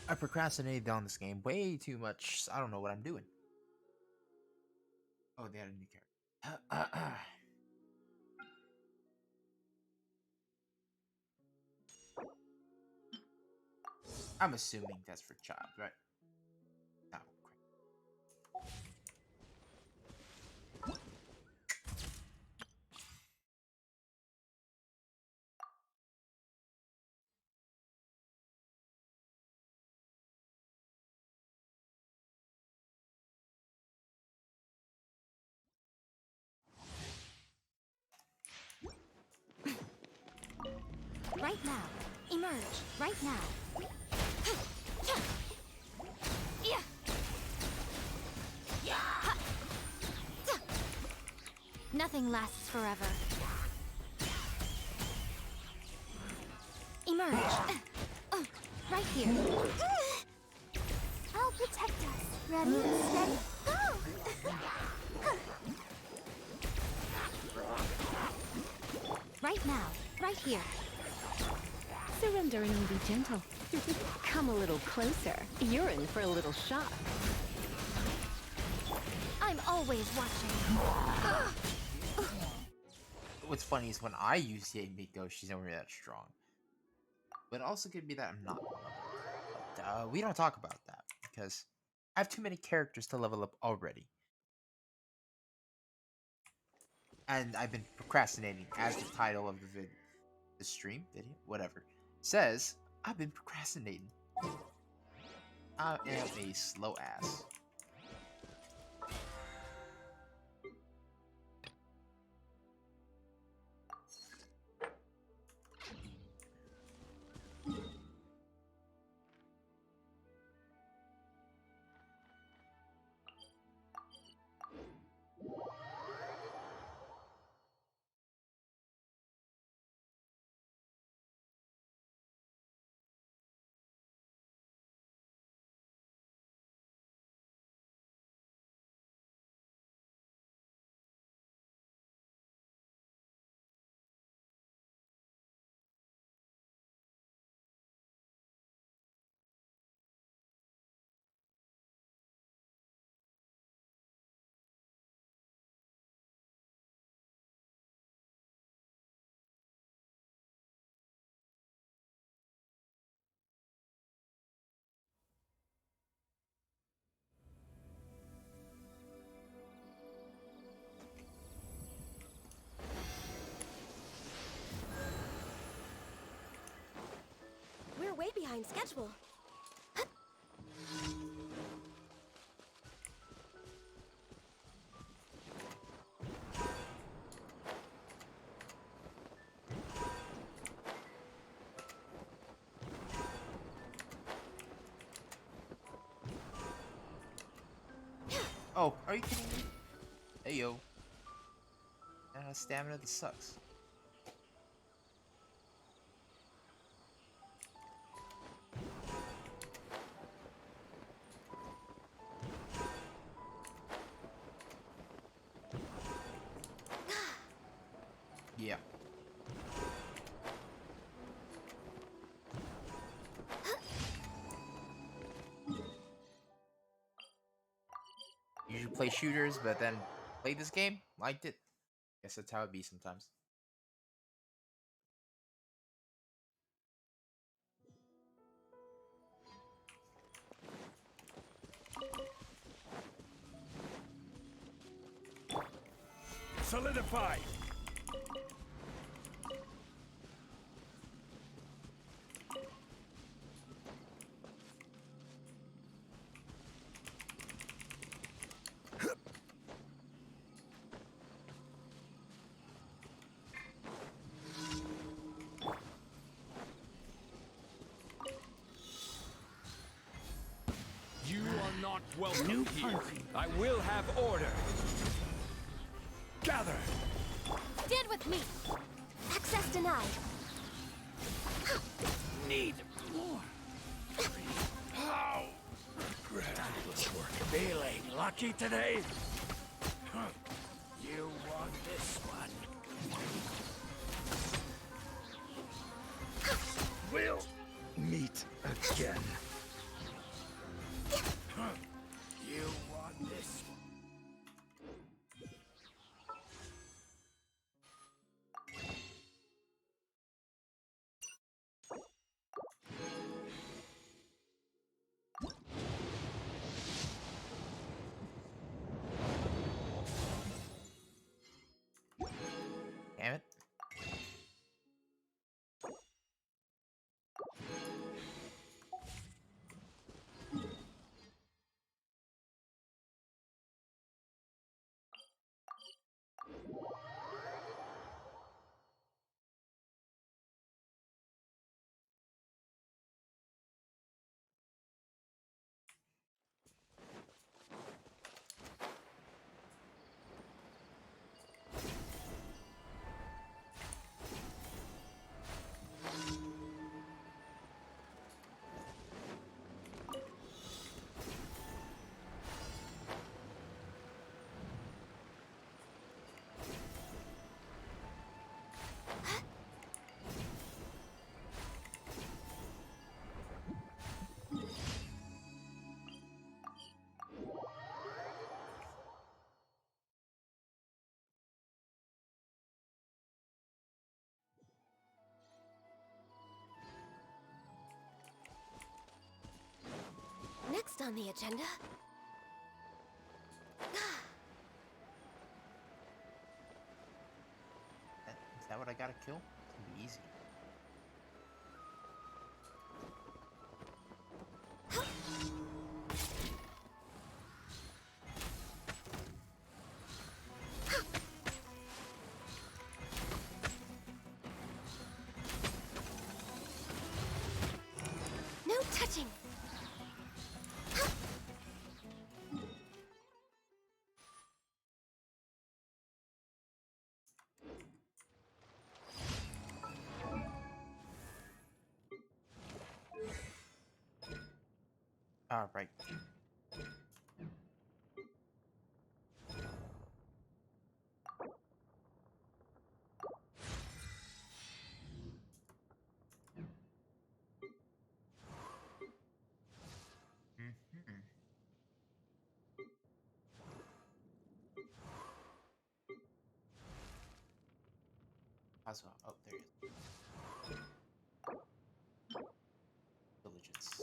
I procrastinated on this game way too much. I don't know what I'm doing. Oh, they had a new character. I'm assuming that's for child, right? Oh, Right now. Emerge. Right now. Yeah. Nothing lasts forever. Emerge. Right here. I'll protect us. Ready, steady, go! Right now. Right here. Surrendering and be gentle. Come a little closer. You're in for a little shock. I'm always watching. what's funny is when I use Miko, she's never that strong. But it also could be that I'm not. But we don't talk about that because I have too many characters to level up already. And I've been procrastinating, as the title of the stream, video, whatever, says. I've been procrastinating. I am a slow ass. We're way behind schedule. Oh, are you kidding me? Hey yo. Stamina that sucks. Yeah. Usually play shooters, but then played this game, liked it. Guess that's how it be sometimes. Solidify! You are not welcome here. I will have order. Gather! Stand with me. Access denied. Need more. How? Regrettably work. Feeling lucky today? You want this one? We'll meet again. on the agenda? Is that what I gotta kill? It's gonna be easy. No touching! All right. Mhm. Oswald. Oh, there he is. Diligence.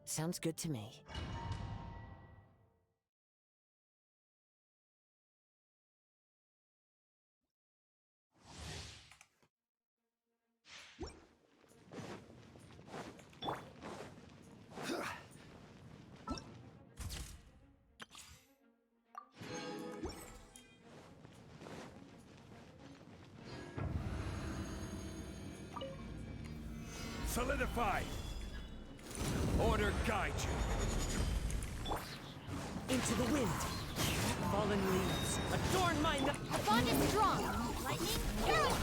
Sounds good to me. Solidified! Order guide you! Into the wind. Fallen leaves. Adorn my night. Our bond is strong! Lightning, arrow!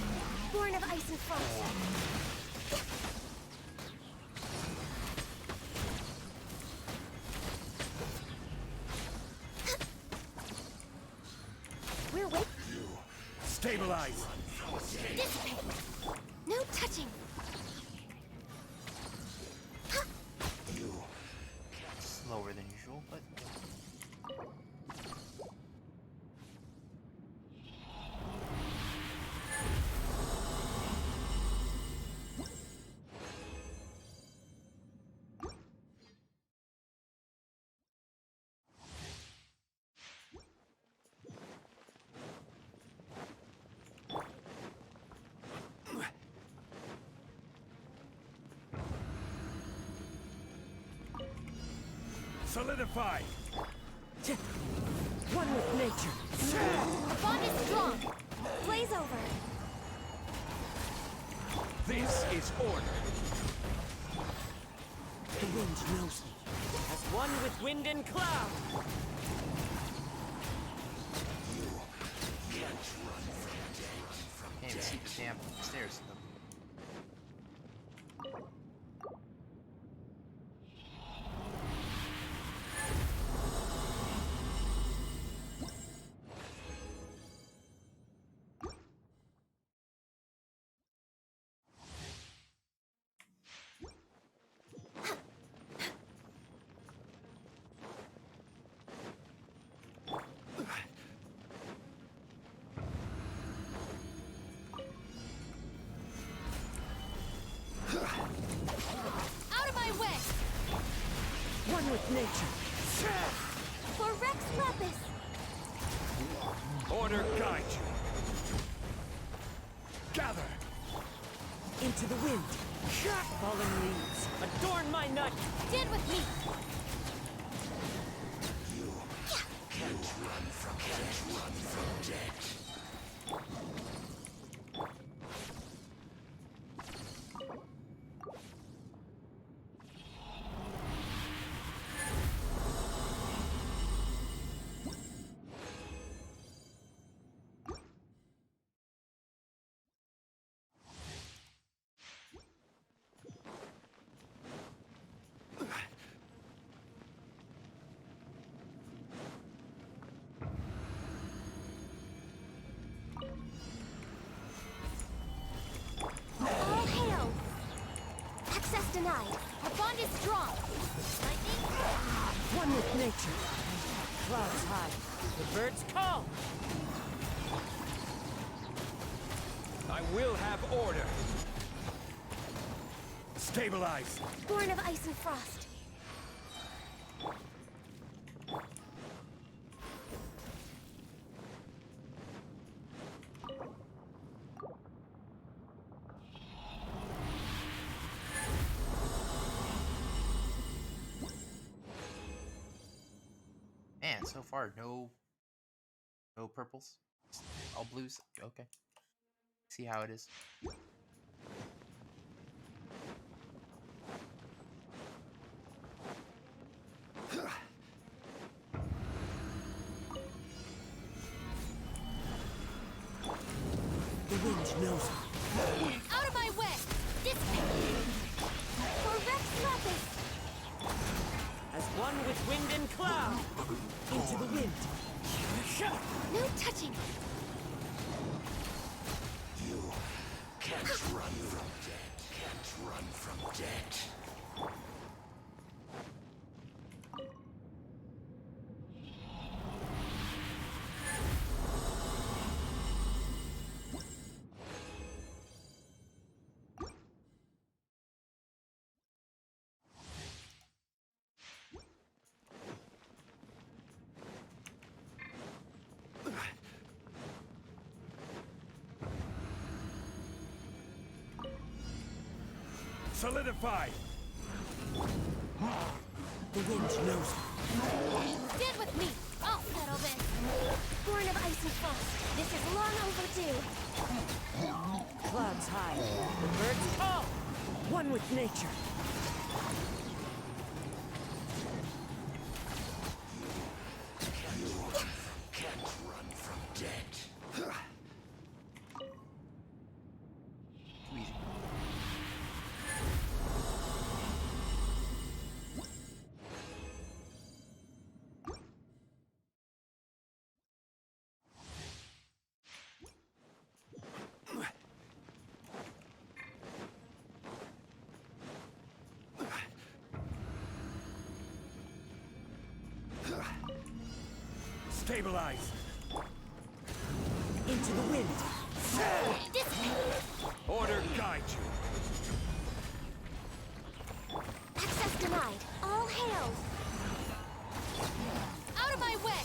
Born of ice and frost! We're waiting. Stabilize! Dissipate! No touching! Slower than usual, but Solidified! One with nature. Our bond is strong! Blaze over! This is order! The wind knows me. As one with wind and cloud. can't even see the damn stairs. Out of my way! One with nature. For Rex Lapis! Order guide you! Gather! Into the wind. Fallen leaves. Adorn my night. Stand with me! Access denied. Our bond is strong. Lightning. One with nature. Clouds high. The birds call. I will have order. Stabilize. Born of ice and frost. Man, so far no purples. All blues. Okay. See how it is. The wind knows it. Out of my way! Dissipate! For Rex Lapis! As one with wind and cloud. Into the wind. No touching! Can't run from death. Can't run from death. Solidify. The wind knows it. Stand with me! I'll settle this! Born of ice and frost, this is long overdue! Clouds high. The birds call. One with nature. Can't run from death. Too easy. Stabilize. Into the wind. Dissipate! Order guide you. Access denied! All hail! Out of my way!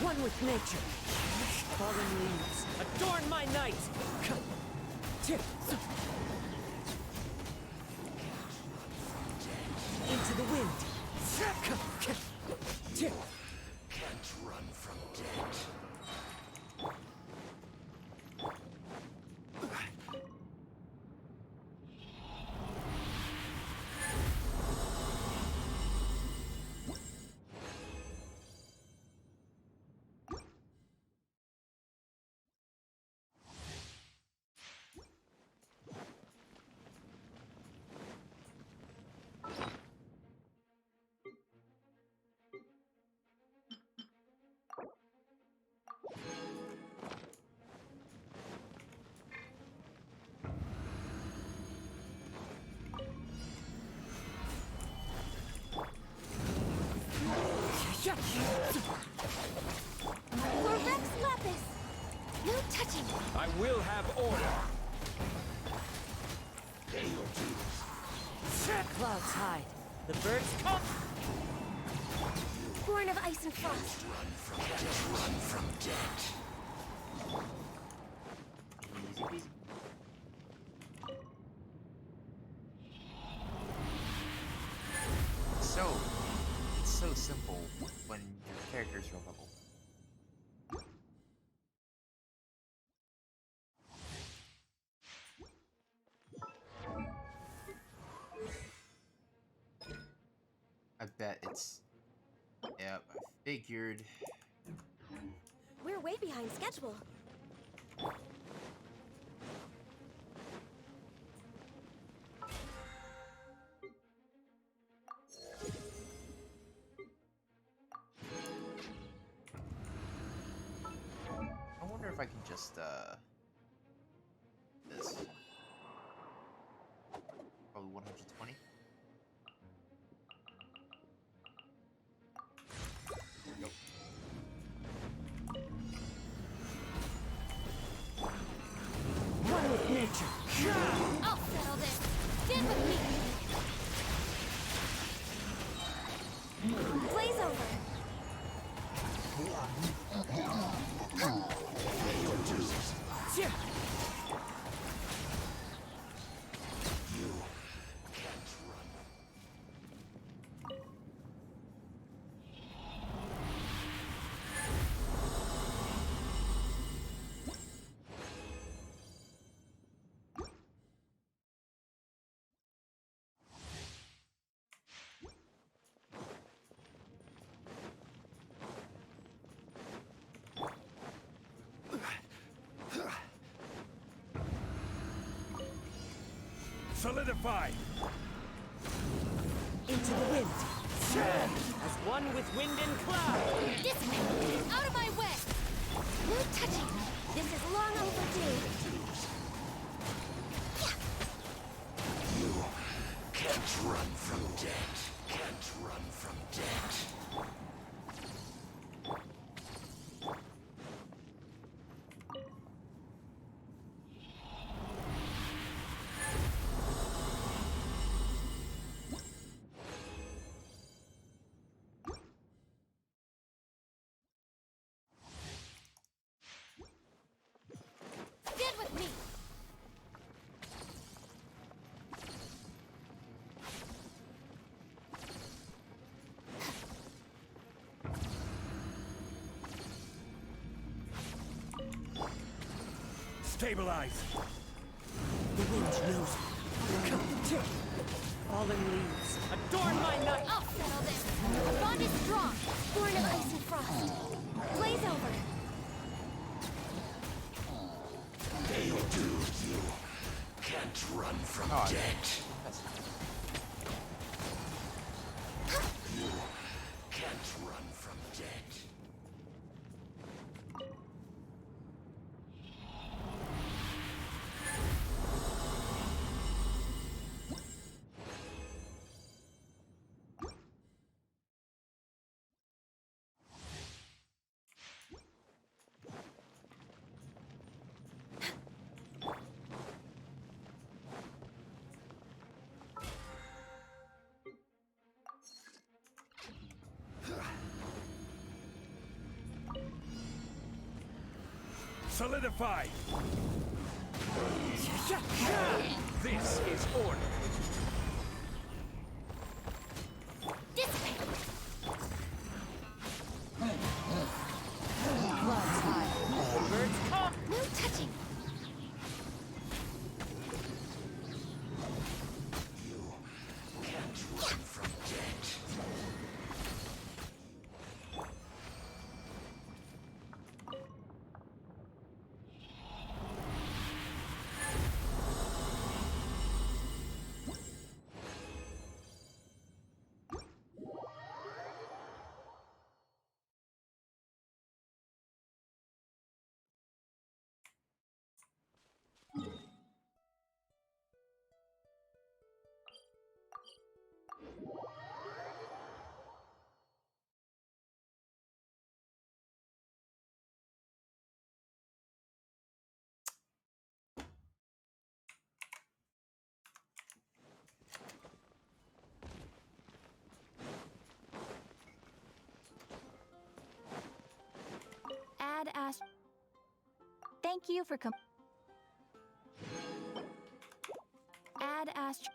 One with nature. Fallen leaves. Adorn my night. Into the wind. Can't run from death. For Rex Lapis! No touching! I will have order. Clouds hide. The birds come. Born of ice and frost. Run from death. Easy peasy. It's so simple when your character's real level. I bet it's... Yep, I figured. We're way behind schedule. I wonder if I can just, this. Solidify! Into the wind. As one with wind and cloud. Dissipate! Out of my way! No touching! This is long overdue. You can't run from debt. Can't run from debt. Stand with me! Stabilize! The wind knows it. Come to fallen leaves. Adorn my night. I'll settle this! The bond is strong! Born of ice and frost! Blaze over! They do you. Can't run from Oh, debt. that's You can't run from debt. Solidify! This is order. Dissipate! Birds come. No touching! You can't run from debt. Add Ast... Thank you for Add Ast...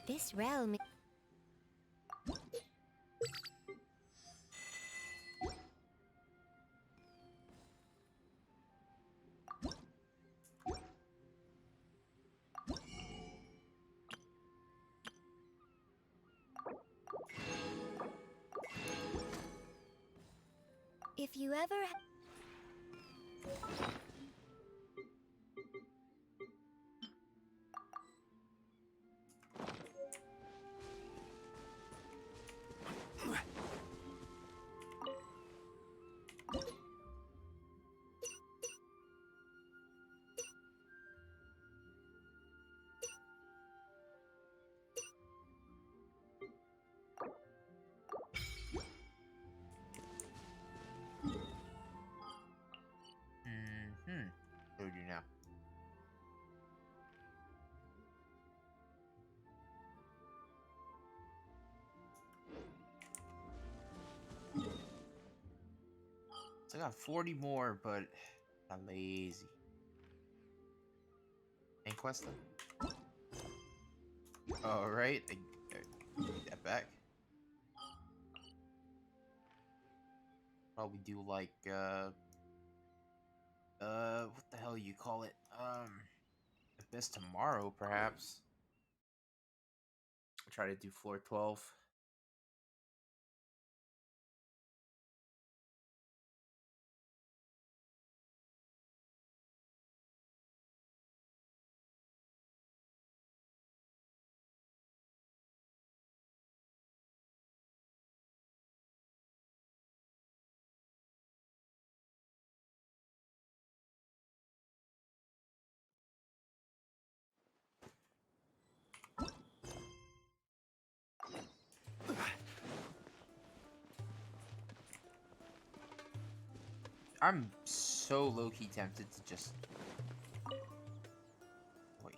This realm... If you ever... I got 40 more, but I'm lazy. Ain't quest them. Alright, I take that back. Probably do like, what the hell you call it? If best tomorrow, perhaps. I'll try to do floor 12. I'm so low-key tempted to just... Wait.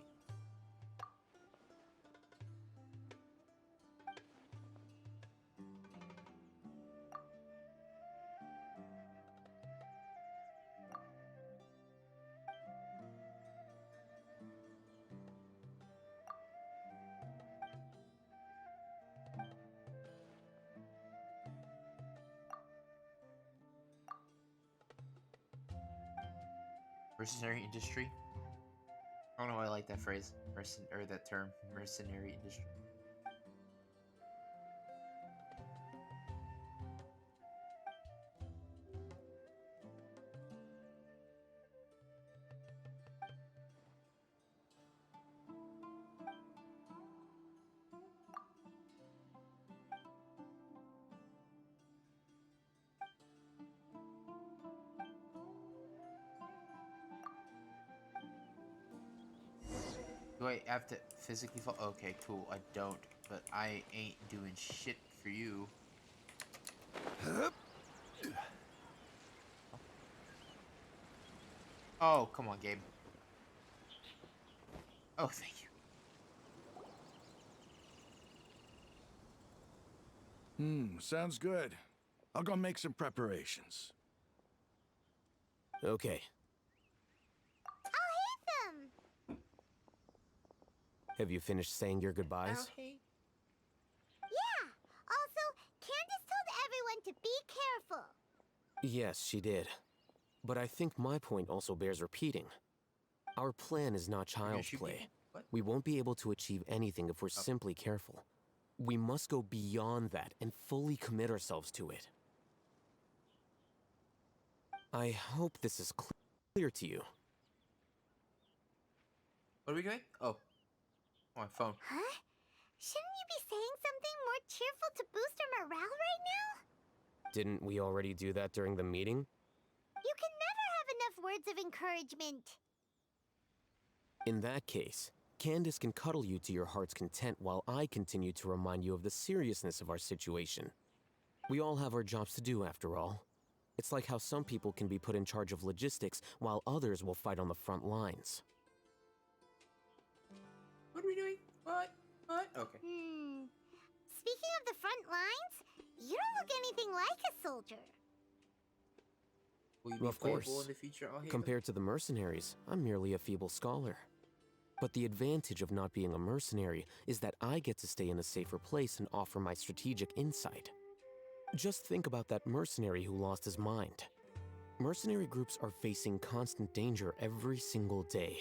Mercenary industry? I don't know why I like that phrase. Or that term. Mercenary industry. Do I have to physically fall? Okay, cool. I don't. But I ain't doing shit for you. Oh, come on, Gabe. Oh, thank you. Sounds good. I'll go make some preparations. Okay. I'll hit them. Have you finished saying your goodbyes? Okay. Yeah. Also, Candace told everyone to be careful. Yes, she did. But I think my point also bears repeating. Our plan is not You're gonna child's shoot play. people? What? We won't be able to achieve anything if we're simply careful. We must go beyond that and fully commit ourselves to it. I hope this is clear to you. What are we doing? Oh. My phone. Huh? Shouldn't you be saying something more cheerful to boost our morale right now? Didn't we already do that during the meeting? You can never have enough words of encouragement. In that case, Candace can cuddle you to your heart's content while I continue to remind you of the seriousness of our situation. We all have our jobs to do, after all. It's like how some people can be put in charge of logistics while others will fight on the front lines. What are we doing? What? Okay. Speaking of the front lines, you don't look anything like a soldier. Will you be Of playable course. in the future? I'll hate Compared to the mercenaries, I'm merely a feeble scholar. But the advantage of not being a mercenary is that I get to stay in a safer place and offer my strategic insight. Just think about that mercenary who lost his mind. Mercenary groups are facing constant danger every single day.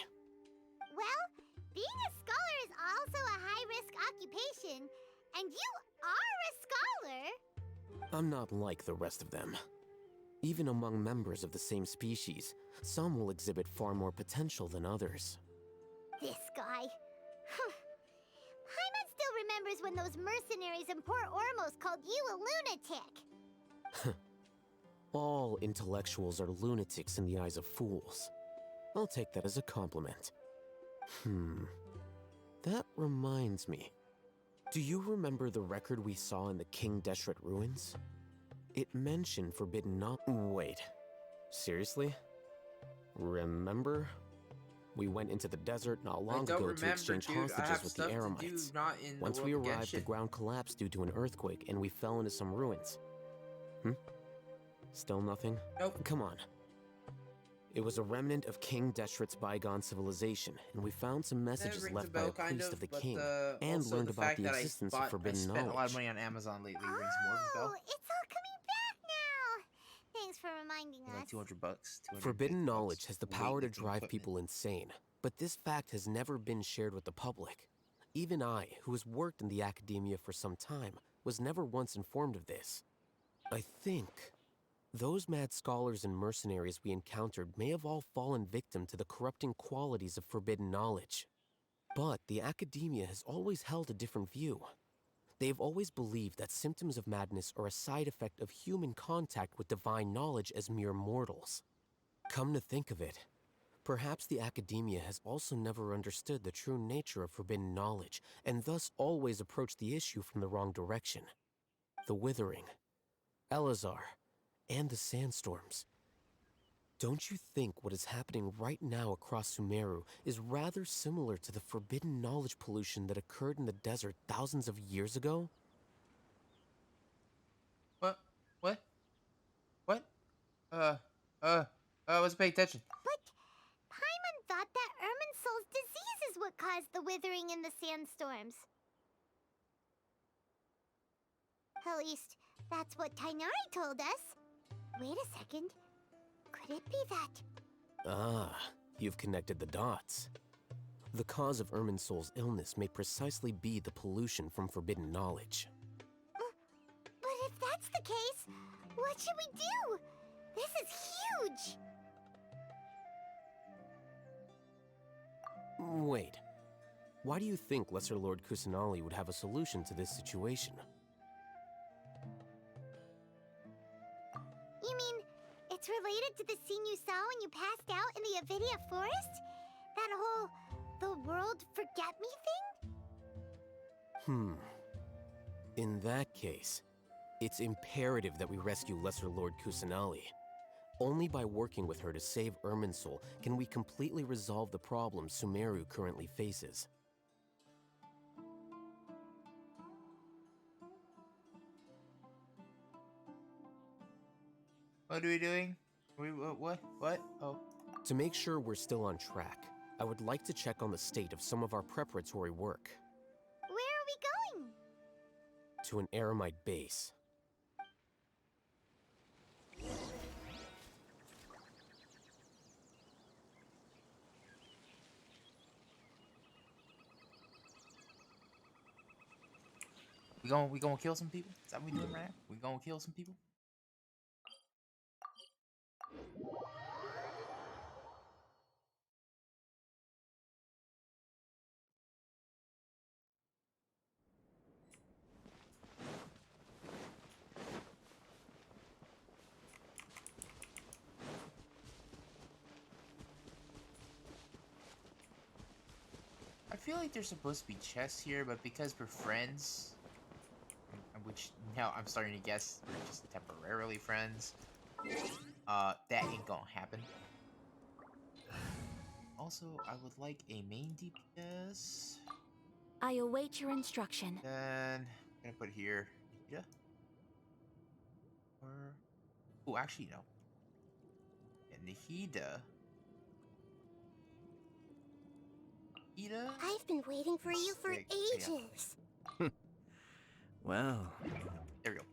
Well, being a scholar is also a high-risk occupation, and you are a scholar. I'm not like the rest of them. Even among members of the same species, some will exhibit far more potential than others. This guy. Paimon still remembers when those mercenaries in Port Ormos called you a lunatic. All intellectuals are lunatics in the eyes of fools. I'll take that as a compliment. That reminds me. Do you remember the record we saw in the King Deshret ruins? It mentioned forbidden not- Wait. Seriously? Remember? We went into the desert not long ago to exchange hostages with the Aramites. Once we arrived, the ground collapsed due to an earthquake and we fell into some ruins. Still nothing? Nope. Come on. It was a remnant of King Deshret's bygone civilization, and we found some messages Rings a left by bell, a kind priest of, of the but king, and also learned the about fact the that existence of I forbidden spent a lot of knowledge. money on Amazon lately rings more of a bell. It's all coming back now. Thanks for reminding Like us. 200 bucks, 250 Forbidden bucks. knowledge has the power to Weightlifting drive equipment. people insane, but this fact has never been shared with the public. Even I, who has worked in the academia for some time, was never once informed of this. I think those mad scholars and mercenaries we encountered may have all fallen victim to the corrupting qualities of forbidden knowledge. But the academia has always held a different view. They have always believed that symptoms of madness are a side effect of human contact with divine knowledge as mere mortals. Come to think of it, perhaps the academia has also never understood the true nature of forbidden knowledge, and thus always approached the issue from the wrong direction. The Withering, Elazar, and the sandstorms. Don't you think what is happening right now across Sumeru is rather similar to the forbidden knowledge pollution that occurred in the desert thousands of years ago? What? What? What? I wasn't paying attention. But Paimon thought that Irminsul's disease is what caused the withering in the sandstorms. At least, that's what Tainari told us. Wait a second. Could it be that? Ah, you've connected the dots. The cause of Irminsul's illness may precisely be the pollution from forbidden knowledge. But if that's the case, what should we do? This is huge! Wait. Why do you think Lesser Lord Kusanali would have a solution to this situation? You mean, it's related to the scene you saw when you passed out in the Avidia forest? That whole, the world forget me thing? In that case, it's imperative that we rescue Lesser Lord Kusanali. Only by working with her to save Irminsul can we completely resolve the problems Sumeru currently faces. What are we doing? What? Oh. To make sure we're still on track, I would like to check on the state of some of our preparatory work. Where are we going? To an Eremite base. We gonna kill some people? Is that what we doing right now? We gonna kill some people? I feel like there's supposed to be chests here, but because we're friends, which now I'm starting to guess we're just temporarily friends, that ain't gonna happen. Also, I would like a main DPS. I await your instruction. Then I'm gonna put here Nahida. Or oh, actually no. Yeah, Nahida. Nahida. I've been waiting for you for Wait, yeah. ages. Well, There we go.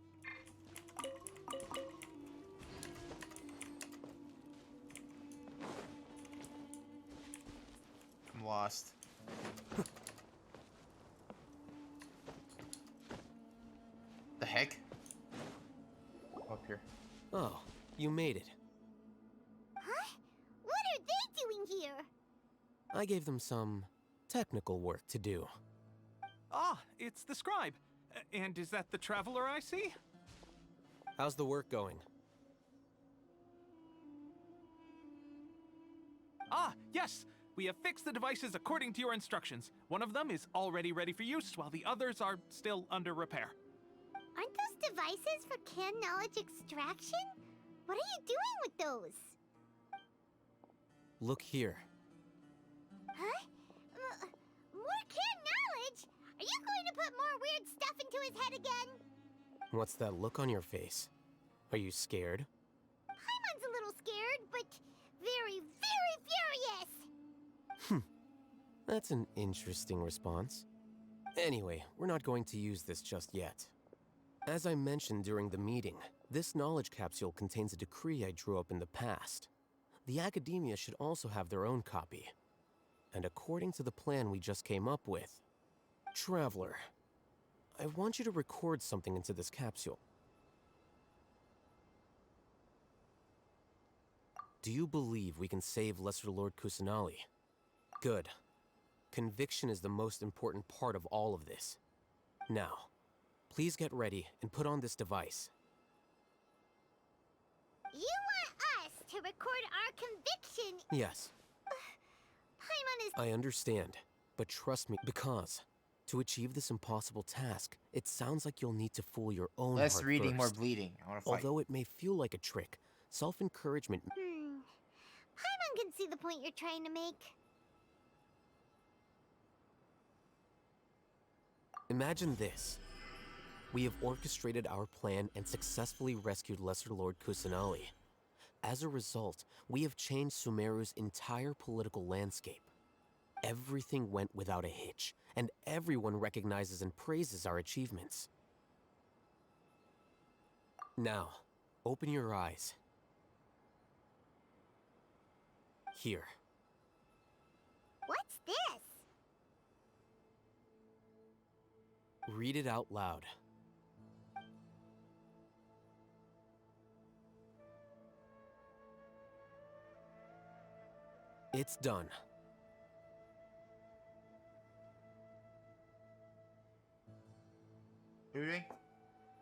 I'm lost. The heck? Up here. Oh, you made it. Huh? What are they doing here? I gave them some technical work to do. Ah, it's the scribe. And is that the traveler I see? How's the work going? Ah, yes! We have fixed the devices according to your instructions. One of them is already ready for use, while the others are still under repair. Aren't those devices for can knowledge extraction? What are you doing with those? Look here. Huh? More can knowledge? Are you going to put more weird stuff into his head again? What's that look on your face? Are you scared? That's an interesting response. Anyway, we're not going to use this just yet. As I mentioned during the meeting, this knowledge capsule contains a decree I drew up in the past. The academia should also have their own copy. And according to the plan we just came up with, Traveler, I want you to record something into this capsule. Do you believe we can save Lesser Lord Kusanali? Good. Conviction is the most important part of all of this. Now, please get ready and put on this device. You want us to record our conviction? Yes, Paimon is... I understand, but trust me, because to achieve this impossible task, it sounds like you'll need to fool your own Less heart reading, more first. bleeding. I want to fight. Although it may feel like a trick, self-encouragement... Paimon can see the point you're trying to make. Imagine this. We have orchestrated our plan and successfully rescued Lesser Lord Kusanali. As a result, we have changed Sumeru's entire political landscape. Everything went without a hitch, and everyone recognizes and praises our achievements. Now, open your eyes. Here. What's this? Read it out loud. It's done. What are you doing?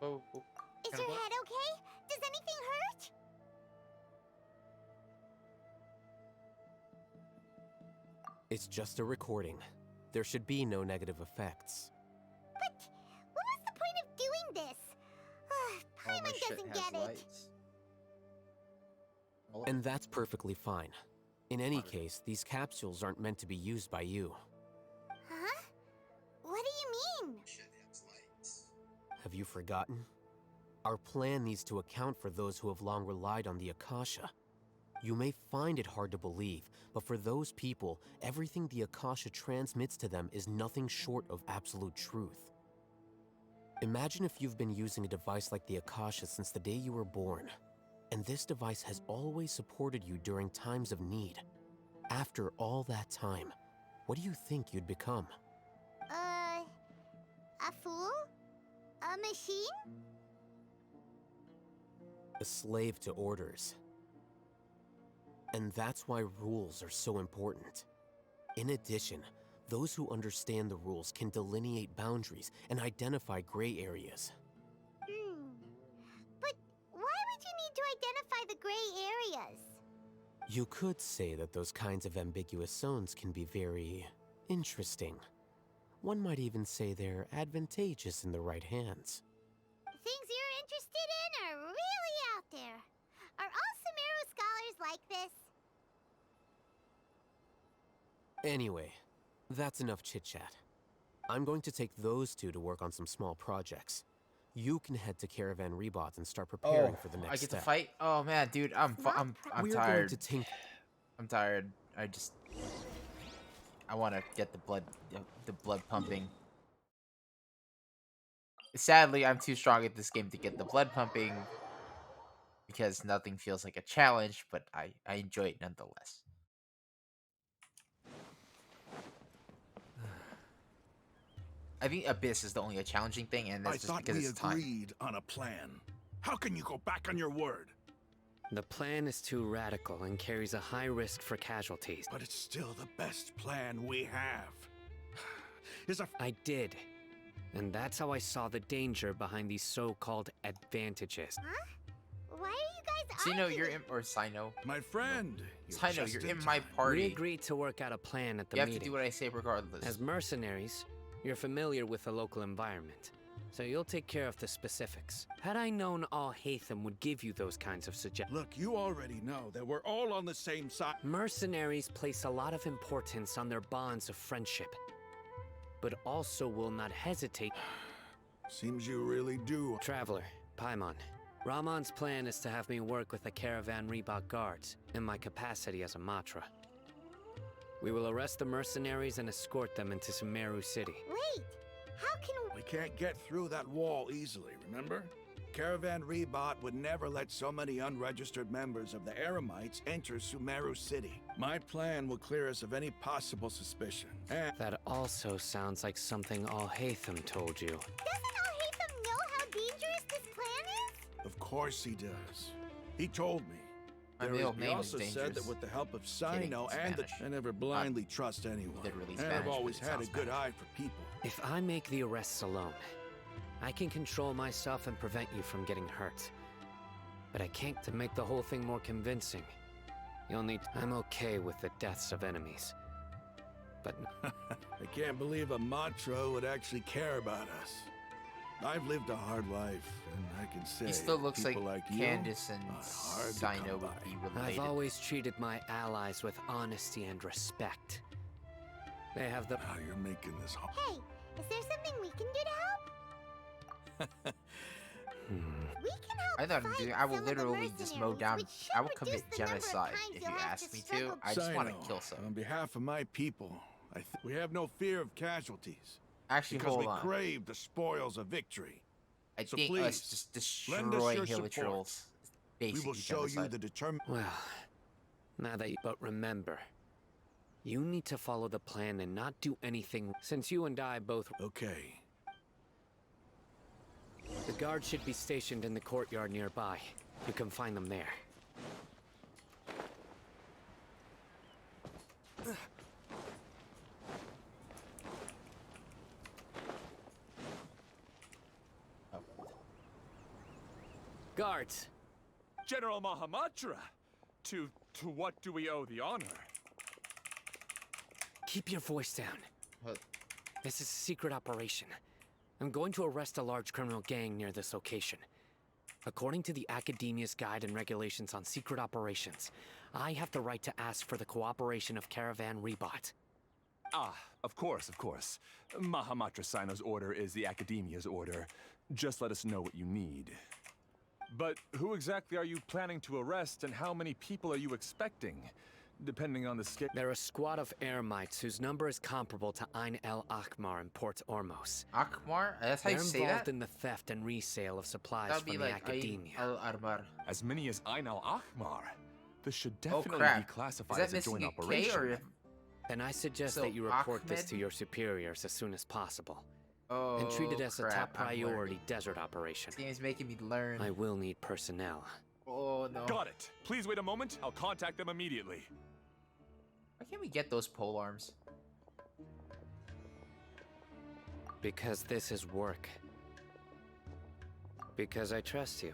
Oh, Is your head okay? Does anything hurt? It's just a recording. There should be no negative effects. But what was the point of doing this? Paimon doesn't get it. And that's perfectly fine. In any case, these capsules aren't meant to be used by you. Huh? What do you mean? Have you forgotten? Our plan needs to account for those who have long relied on the Akasha. You may find it hard to believe, but for those people, everything the Akasha transmits to them is nothing short of absolute truth. Imagine if you've been using a device like the Akasha since the day you were born, and this device has always supported you during times of need. After all that time, what do you think you'd become? A fool? A machine? A slave to orders. And that's why rules are so important. In addition, those who understand the rules can delineate boundaries and identify gray areas. But why would you need to identify the gray areas? You could say that those kinds of ambiguous zones can be very interesting. One might even say they're advantageous in the right hands. Things you're interested in are really out there. Are all Sumeru scholars like this? Anyway, that's enough chit-chat. I'm going to take those two to work on some small projects. You can head to Caravan Rebot and start preparing for the next I get step. to fight. Oh man, dude, I'm We're tired. going to tinker. I'm tired. I want to get the blood pumping. Sadly, I'm too strong at this game to get the blood pumping because nothing feels like a challenge, but I enjoy it nonetheless. I think Abyss is the only challenging thing, and that's I just thought because we it's time. agreed on a plan. How can you go back on your word? The plan is too radical and carries a high risk for casualties. But it's still the best plan we have. I did. And that's how I saw the danger behind these so-called advantages. Huh? Why are you guys Sino, arguing? you're in, or Sino. My friend, Sino, you're in my party. We agreed to work out a plan at the You have meeting. to do what I say regardless. As mercenaries, you're familiar with the local environment, so you'll take care of the specifics. Had I known Al-Haytham would give you those kinds of suggestions... Look, you already know that we're all on the same side. Mercenaries place a lot of importance on their bonds of friendship, but also will not hesitate... Seems you really do. Traveler, Paimon. Rahman's plan is to have me work with the Caravan Rebot guards in my capacity as a Matra. We will arrest the mercenaries and escort them into Sumeru City. Wait, how can We can't get through that wall easily, remember? Caravan Rebot would never let so many unregistered members of the Eremites enter Sumeru City. My plan will clear us of any possible suspicion. And That also sounds like something Al-Haytham told you. Doesn't Al-Haytham know how dangerous this plan is? of course he does. He told me. My There middle he name is also said dangerous. that with the help of Kidding, Sino and the... Spanish. I never blindly trust anyone. literally And Spanish, I've but always it had a sounds good Spanish. eye for people. If I make the arrests alone, I can control myself and prevent you from getting hurt. But I can't. To make the whole thing more convincing, you'll need... I'm okay with the deaths of enemies. But I can't believe a Matra would actually care about us. I've lived a hard life, and I can say He still looks like people like you Candace and are hard to Sino come would by. be I've related. always treated my allies with honesty and respect. They have the... Now you're making this hard. Hey, is there something we can do to help? We can help I thought fight I will some of the literally just mow mercenaries, down. which should I will reduce commit the number of genocide times if you'll you have ask to me to. struggle I just want to Sino, kill some. on behalf of my people, we have no fear of casualties. Actually, Because hold we on. crave the spoils of victory. I So think please, us just lend us destroying your Hilly support. Trolls. We will show you the Well, now that you... But remember, you need to follow the plan and not do anything, since you and I both... Okay. The guards should be stationed in the courtyard nearby. You can find them there. Guards! General Mahamatra! To what do we owe the honor? Keep your voice down. What? This is a secret operation. I'm going to arrest a large criminal gang near this location. According to the Academia's Guide and Regulations on Secret Operations, I have the right to ask for the cooperation of Caravan Rebot. Ah, of course, of course. Mahamatra Sino's order is the Academia's order. Just let us know what you need. But who exactly are you planning to arrest, and how many people are you expecting? Depending on the scale... They're a squad of Eremites whose number is comparable to Ain el Akmar in Port Ormos. Akmar? That's how They're you say involved that? in the theft and resale of supplies That would from be the like Academia. Al-Armar. As many as Ain al-Ahmar. This should Oh definitely crap. be Is classified that as a missing joint a K operation. or... And I suggest So, that you report this Ahmed? to your superiors as soon as possible. Oh, And treat it as a top crap, I'm learning. priority desert operation. This game is making me learn. I will need personnel. Oh no. Got it. Please wait a moment. I'll contact them immediately. Why can't we get those pole arms? Because this is work. Because I trust you.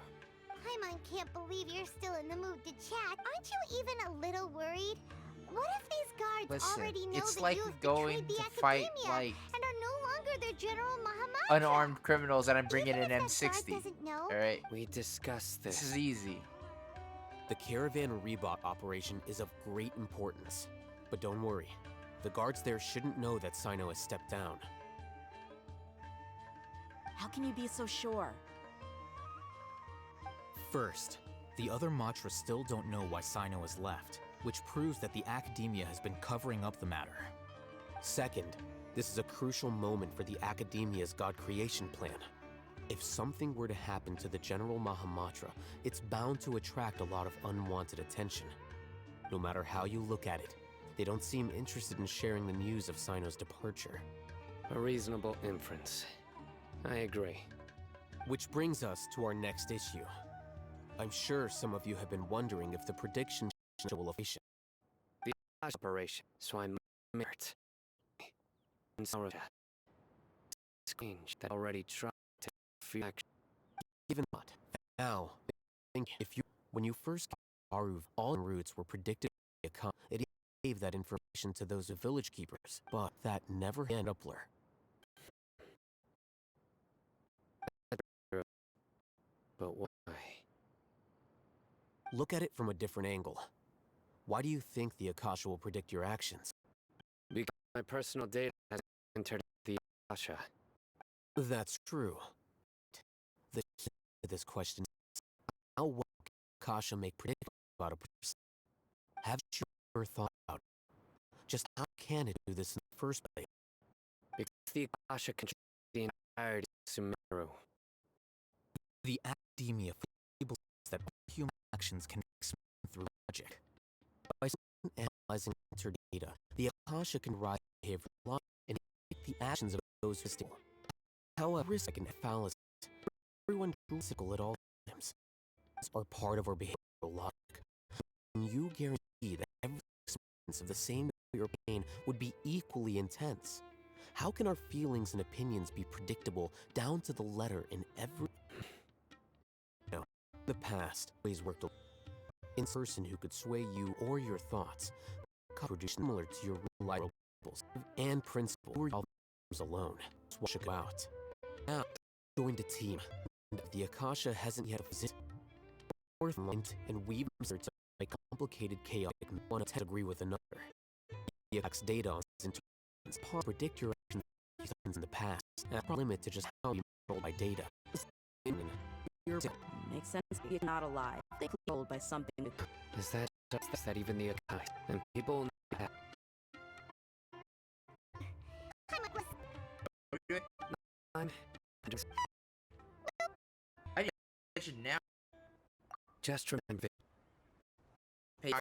Paimon can't believe you're still in the mood to chat. Aren't you even a little worried? What if these guards Listen, already know it's that like you have going betrayed the to fight Academia like and are no longer their General Mahamatra? unarmed criminals and I'm bringing Even an if that guard M60. doesn't know, Alright, We discussed this. this is easy. The Caravan Rebot operation is of great importance. But don't worry, the guards there shouldn't know that Sino has stepped down. How can you be so sure? First, the other Matra still don't know why Sino has left, which proves that the Academia has been covering up the matter. Second, this is a crucial moment for the Academia's God creation plan. If something were to happen to the General Mahamatra, it's bound to attract a lot of unwanted attention. No matter how you look at it, they don't seem interested in sharing the news of Sino's departure. A reasonable inference. I agree. Which brings us to our next issue. I'm sure some of you have been wondering if the prediction will affect. The operation, so I'm merit. And sorry. Strange that already tried to feel action. Given that, now, think if you, when you first came to Aruv, all routes were predicted to come. It gave that information to those village keepers, but that never ended up there. But why? Look at it from a different angle. Why do you think the Akasha will predict your actions? Because my personal data has entered the Akasha. That's true. The key to this question is, how well can Akasha make predictions about a person? Have you ever thought about Just how can it do this in the first place? Because the Akasha controls the entirety of Sumeru. The academia fables that human actions can be explained through logic. By analyzing altered data, the Akasha can rise behavior logic and imitate the actions of those who steal. However, second fallacy. Everyone is physical at all times. Are part of our behavioral logic. And you guarantee that every experience of the same joy or pain would be equally intense. How can our feelings and opinions be predictable down to the letter in every... No, the past always worked in a person who could sway you or your thoughts, produce similar to your real-life principles and principles were alone. Swatch it out. Now, joined a team. The Akasha hasn't yet visited and weave research by complicated chaotic one to agree with another. The attacks data on intelligence predict your actions in the past and limit to just how you control by data. Makes sense. He's not alive. They controlled by something. Is that even the Akasha? And people I'm just I mentioned now. just remember. We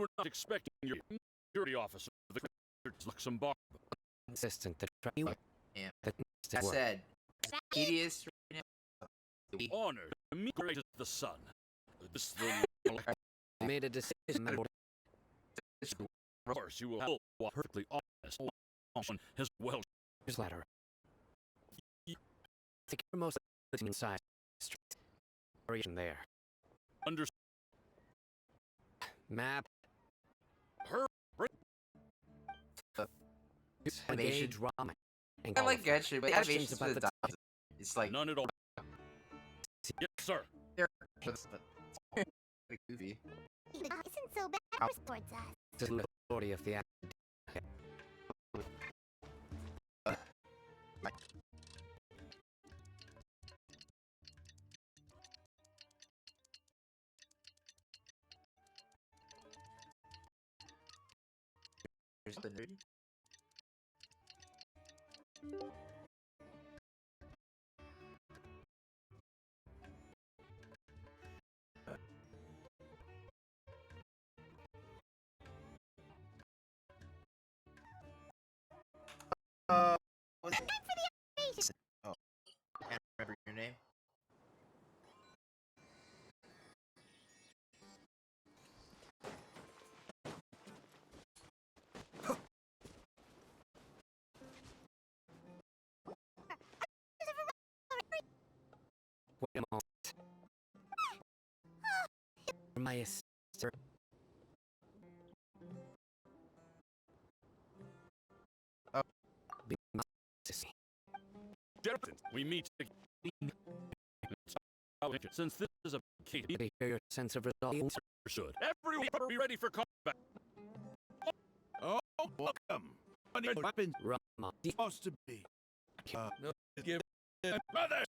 were not expecting your security officer of the Luxembourg. Assistant that you Yeah. that I said, tedious. Honored to meet great as the sun. This I made a decision. Of course, you will hold perfectly honest on his well. Here's letter. I think you're most inside street. There. Understood. Map. Her. Engage ramen. I like Genshin, but animations about the it's like none at all. Yes, sir. They're goofy. Isn't so bad towards us. This is the authority of the Here's the nerdy. What's time for the operation? Oh, I can't remember your name. Wait a moment. My sister. Oh. Gentlemen, we meet again. Since this is a case, Your sense of result should everyone be ready for combat. Oh, welcome. What weapons Rama. supposed to be? No, give brothers.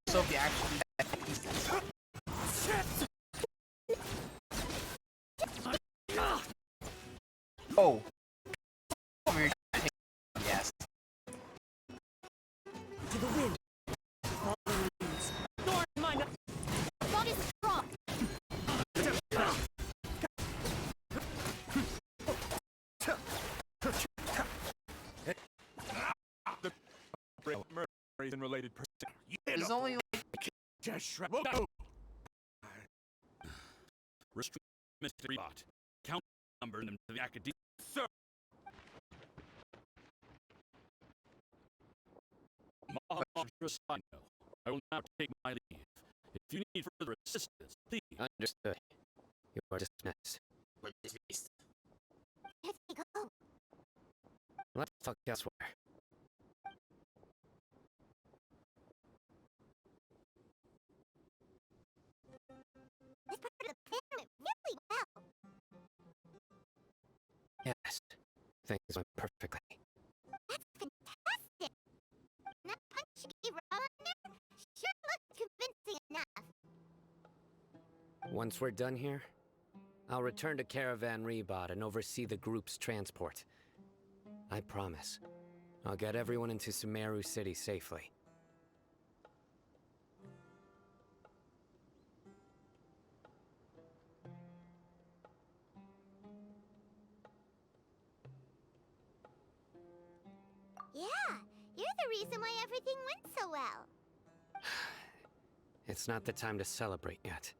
Sophie actually. Oh. Yes. To the wind. Falling leaves. Thorn mine. God is strong. The related person. There's only like Just restrict mystery bot. Count number them to the academy. Sir. Mahamatra Sino, I will now take my leave. If you need further assistance, please. Understood. You are dismissed. we're dismissed. Here they go. Let's talk elsewhere. This part of the plan went really well. Yes. Things went perfectly. That's fantastic. And that punch you gave Rama there, Once we're done here, I'll return to Caravan Rebot and oversee the group's transport. I promise. I'll get everyone into Sumeru City safely. Yeah, you're the reason why everything went so well. It's not the time to celebrate yet.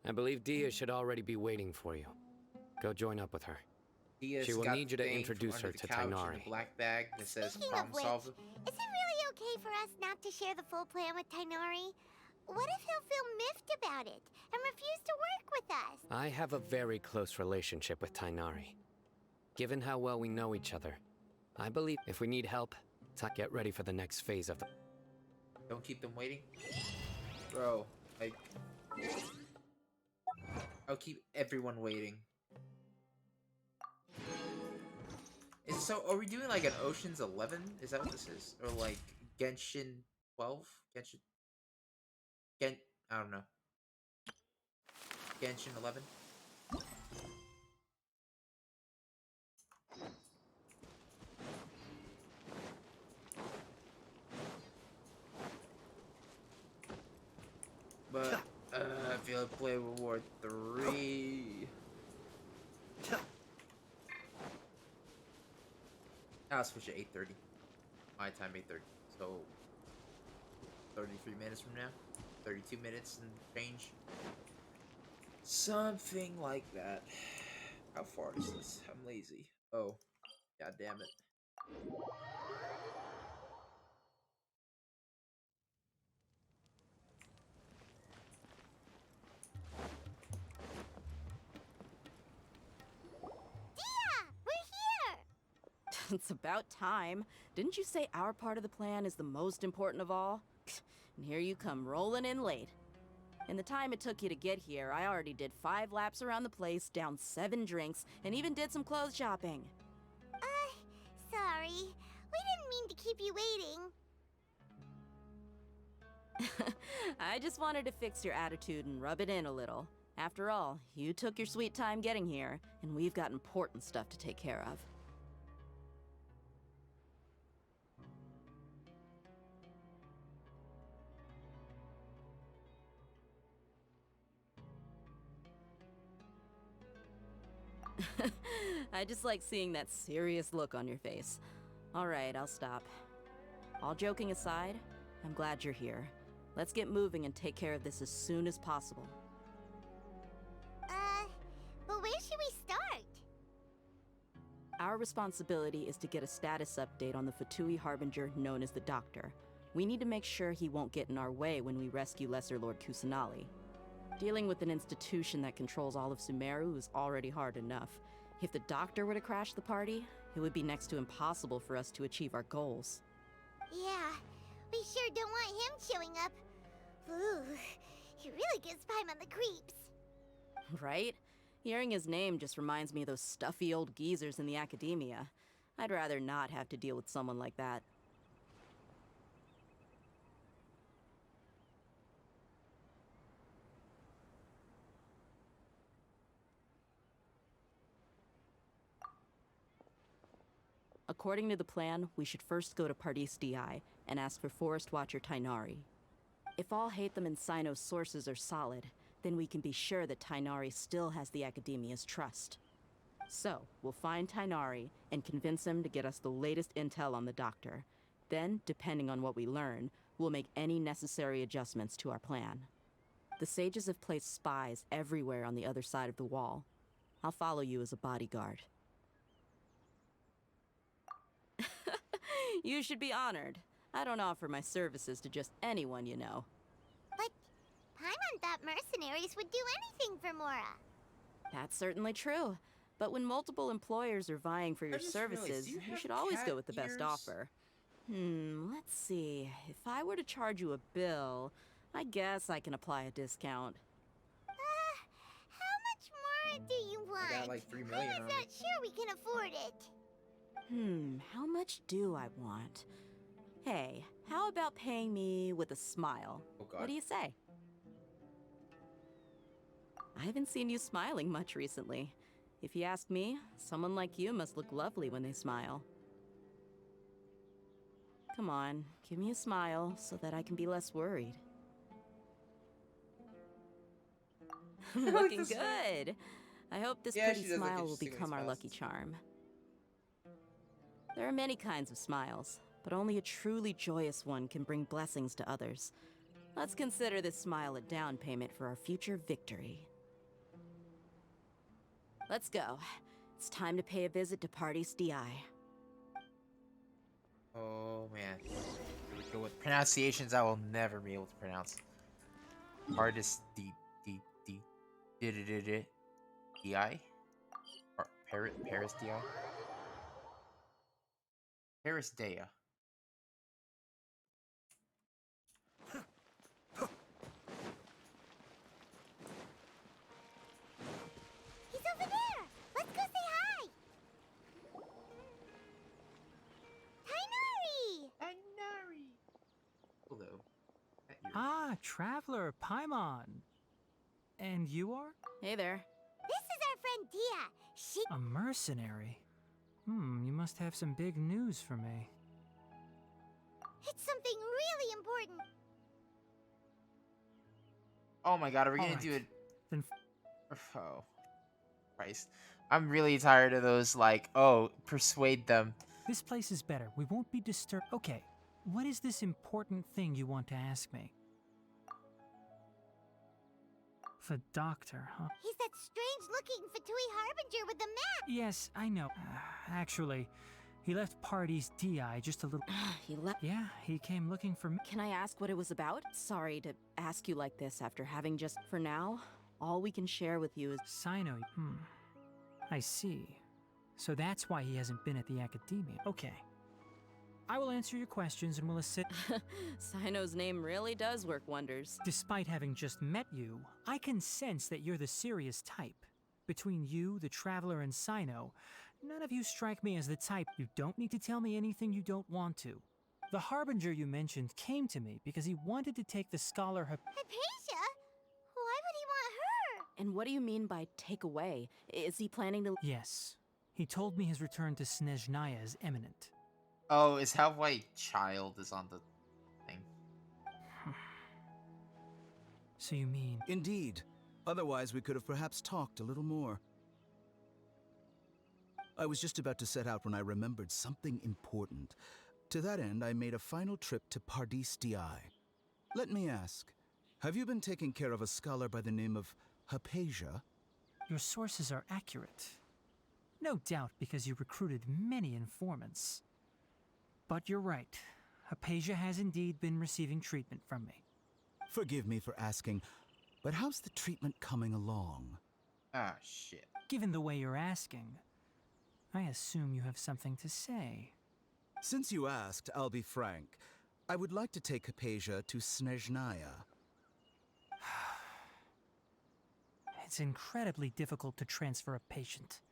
I believe Dia should already be waiting for you. Go join up with her. Dia's She will got need you the to thing introduce from her under to the couch in Tainari. the black bag that says Speaking problem of which, solver. is it really okay for us not to share the full plan with Tainari? What if he'll feel miffed about it and refuse to work with us? I have a very close relationship with Tainari. Given how well we know each other, I believe if we need help, get ready for the next phase of the... Don't keep them waiting. Bro, like... I'll keep everyone waiting. So, are we doing like an Ocean's 11? Is that what this is? Or like Genshin 12? I don't know. Genshin 11? But, I feel like play World War 3. I'll switch at 8:30. My time, 8:30. So, 33 minutes from now. 32 minutes and change. Something like that. How far is this? I'm lazy. Oh, god damn it. We're here! It's about time. Didn't you say our part of the plan is the most important of all? And here you come rolling in late. In the time it took you to get here, I already did 5 laps around the place, downed 7 drinks, and even did some clothes shopping. Sorry. We didn't mean to keep you waiting. I just wanted to fix your attitude and rub it in a little. After all, you took your sweet time getting here, and we've got important stuff to take care of. I just like seeing that serious look on your face. Alright, I'll stop. All joking aside, I'm glad you're here. Let's get moving and take care of this as soon as possible. But where should we start? Our responsibility is to get a status update on the Fatui Harbinger known as the Doctor. We need to make sure he won't get in our way when we rescue Lesser Lord Kusanali. Dealing with an institution that controls all of Sumeru is already hard enough. If the Doctor were to crash the party, it would be next to impossible for us to achieve our goals. Yeah, we sure don't want him showing up. Ooh, he really gives Paimon the creeps. Right? Hearing his name just reminds me of those stuffy old geezers in the academia. I'd rather not have to deal with someone like that. According to the plan, we should first go to Pardis DI and ask for Forest Watcher Tainari. If all Hatham and Sino's sources are solid, then we can be sure that Tainari still has the Academia's trust. So, we'll find Tainari and convince him to get us the latest intel on the Doctor. Then, depending on what we learn, we'll make any necessary adjustments to our plan. The sages have placed spies everywhere on the other side of the wall. I'll follow you as a bodyguard. You should be honored. I don't offer my services to just anyone you know. But Paimon thought mercenaries would do anything for Mora. That's certainly true. But when multiple employers are vying for your just realized, services, do you you have should always cat go with the best ears? offer. Let's see. If I were to charge you a bill, I guess I can apply a discount. How much more do you want? I got like 3 million I'm on not it. sure we can afford it. How much do I want? Hey, how about paying me with a smile? Oh god. What do you say? I haven't seen you smiling much recently. If you ask me, someone like you must look lovely when they smile. Come on, give me a smile so that I can be less worried. Looking good. I hope this Yeah, pretty she does look smile will interesting when become he our smiles. lucky charm. There are many kinds of smiles, but only a truly joyous one can bring blessings to others. Let's consider this smile a down payment for our future victory. Let's go. It's time to pay a visit to Party's DI. Oh man. Here we go with pronunciations I will never be able to pronounce. Hardest DI? Paris DI? Paris Dea. He's over there! Let's go say hi! Tainari! Tainari! Hello. Ah, Traveler, Paimon. And you are? Hey there. This is our friend Dia. She... A mercenary? You must have some big news for me. It's something really important. Oh my god, are we gonna Alright, do it? then Oh. Christ. I'm really tired of those, like, oh, persuade them. this place is better. We won't be disturbed. Okay, what is this important thing you want to ask me? The doctor, huh? He's that strange-looking Fatui Harbinger with the map. Yes, I know. Actually, he left Party's DI just a little... He left... Yeah, he came looking for me. Can I ask what it was about? Sorry to ask you like this after having just... For now, all we can share with you is... Sino, I see. So that's why he hasn't been at the academia. Okay. I will answer your questions and will assist... Sino's name really does work wonders. Despite having just met you, I can sense that you're the serious type. Between you, the Traveler, and Sino, none of you strike me as the type. You don't need to tell me anything you don't want to. The Harbinger you mentioned came to me because he wanted to take the scholar Hypatia? Why would he want her? And what do you mean by take away? Is he planning to... Yes. He told me his return to Snezhnaya is imminent. Oh, is how why child is on the thing. So you mean... Indeed. Otherwise, we could have perhaps talked a little more. I was just about to set out when I remembered something important. To that end, I made a final trip to Pardis Di. Let me ask, have you been taking care of a scholar by the name of Hypatia? Your sources are accurate. No doubt because you recruited many informants. But you're right. Hypatia has indeed been receiving treatment from me. Forgive me for asking, but how's the treatment coming along? Ah, shit. Given the way you're asking, I assume you have something to say. Since you asked, I'll be frank. I would like to take Hypatia to Snezhnaya. It's incredibly difficult to transfer a patient.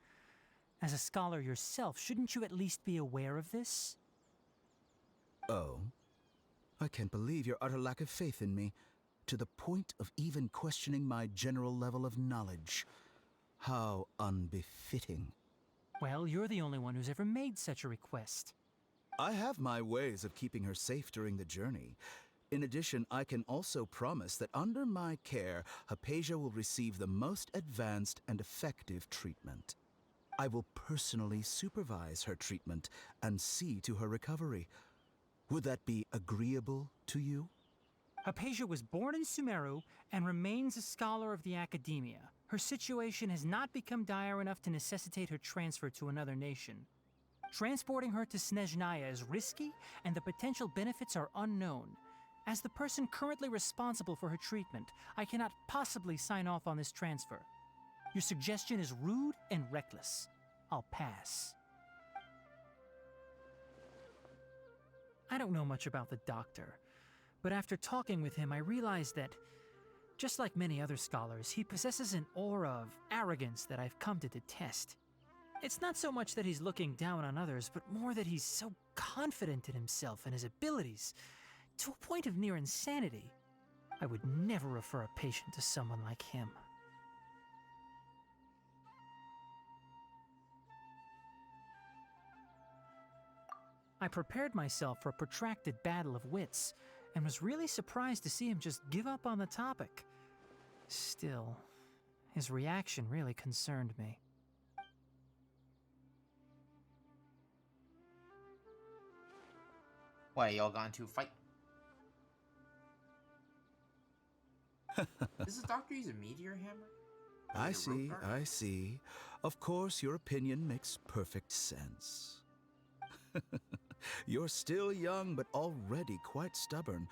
As a scholar yourself, shouldn't you at least be aware of this? Oh? I can't believe your utter lack of faith in me, to the point of even questioning my general level of knowledge. How unbefitting. Well, you're the only one who's ever made such a request. I have my ways of keeping her safe during the journey. In addition, I can also promise that under my care, Hypatia will receive the most advanced and effective treatment. I will personally supervise her treatment and see to her recovery. Would that be agreeable to you? Hypatia was born in Sumeru and remains a scholar of the academia. Her situation has not become dire enough to necessitate her transfer to another nation. Transporting her to Snezhnaya is risky, and the potential benefits are unknown. As the person currently responsible for her treatment, I cannot possibly sign off on this transfer. Your suggestion is rude and reckless. I'll pass. I don't know much about the doctor, but after talking with him, I realized that, just like many other scholars, he possesses an aura of arrogance that I've come to detest. It's not so much that he's looking down on others, but more that he's so confident in himself and his abilities, to a point of near insanity. I would never refer a patient to someone like him. I prepared myself for a protracted battle of wits, and was really surprised to see him just give up on the topic. Still, his reaction really concerned me. Why, y'all got into a fight? Does the doctor use a meteor hammer? I see. Of course, your opinion makes perfect sense. You're still young, but already quite stubborn.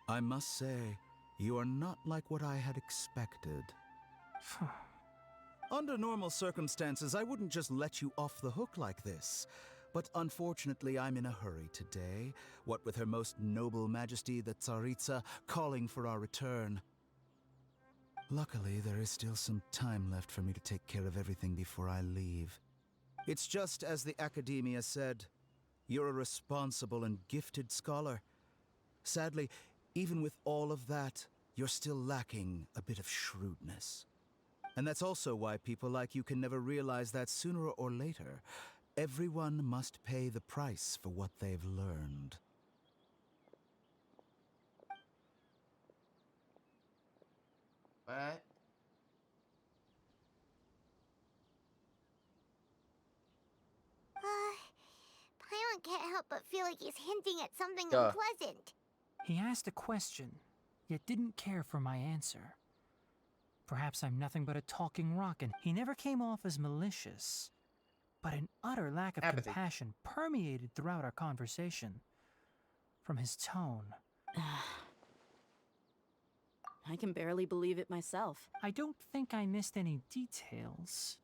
I must say, you are not like what I had expected. Under normal circumstances, I wouldn't just let you off the hook like this. But unfortunately, I'm in a hurry today, what with Her Most Noble Majesty the Tsaritsa calling for our return. Luckily, there is still some time left for me to take care of everything before I leave. It's just as the Academia said, you're a responsible and gifted scholar. Sadly, even with all of that, you're still lacking a bit of shrewdness. And that's also why people like you can never realize that sooner or later, everyone must pay the price for what they've learned. What? Paimon can't help but feel like he's hinting at something Duh. unpleasant. He asked a question, yet didn't care for my answer. Perhaps I'm nothing but a talking rock, and he never came off as malicious. But an utter lack of Apathy. compassion permeated throughout our conversation. From his tone. I can barely believe it myself. I don't think I missed any details.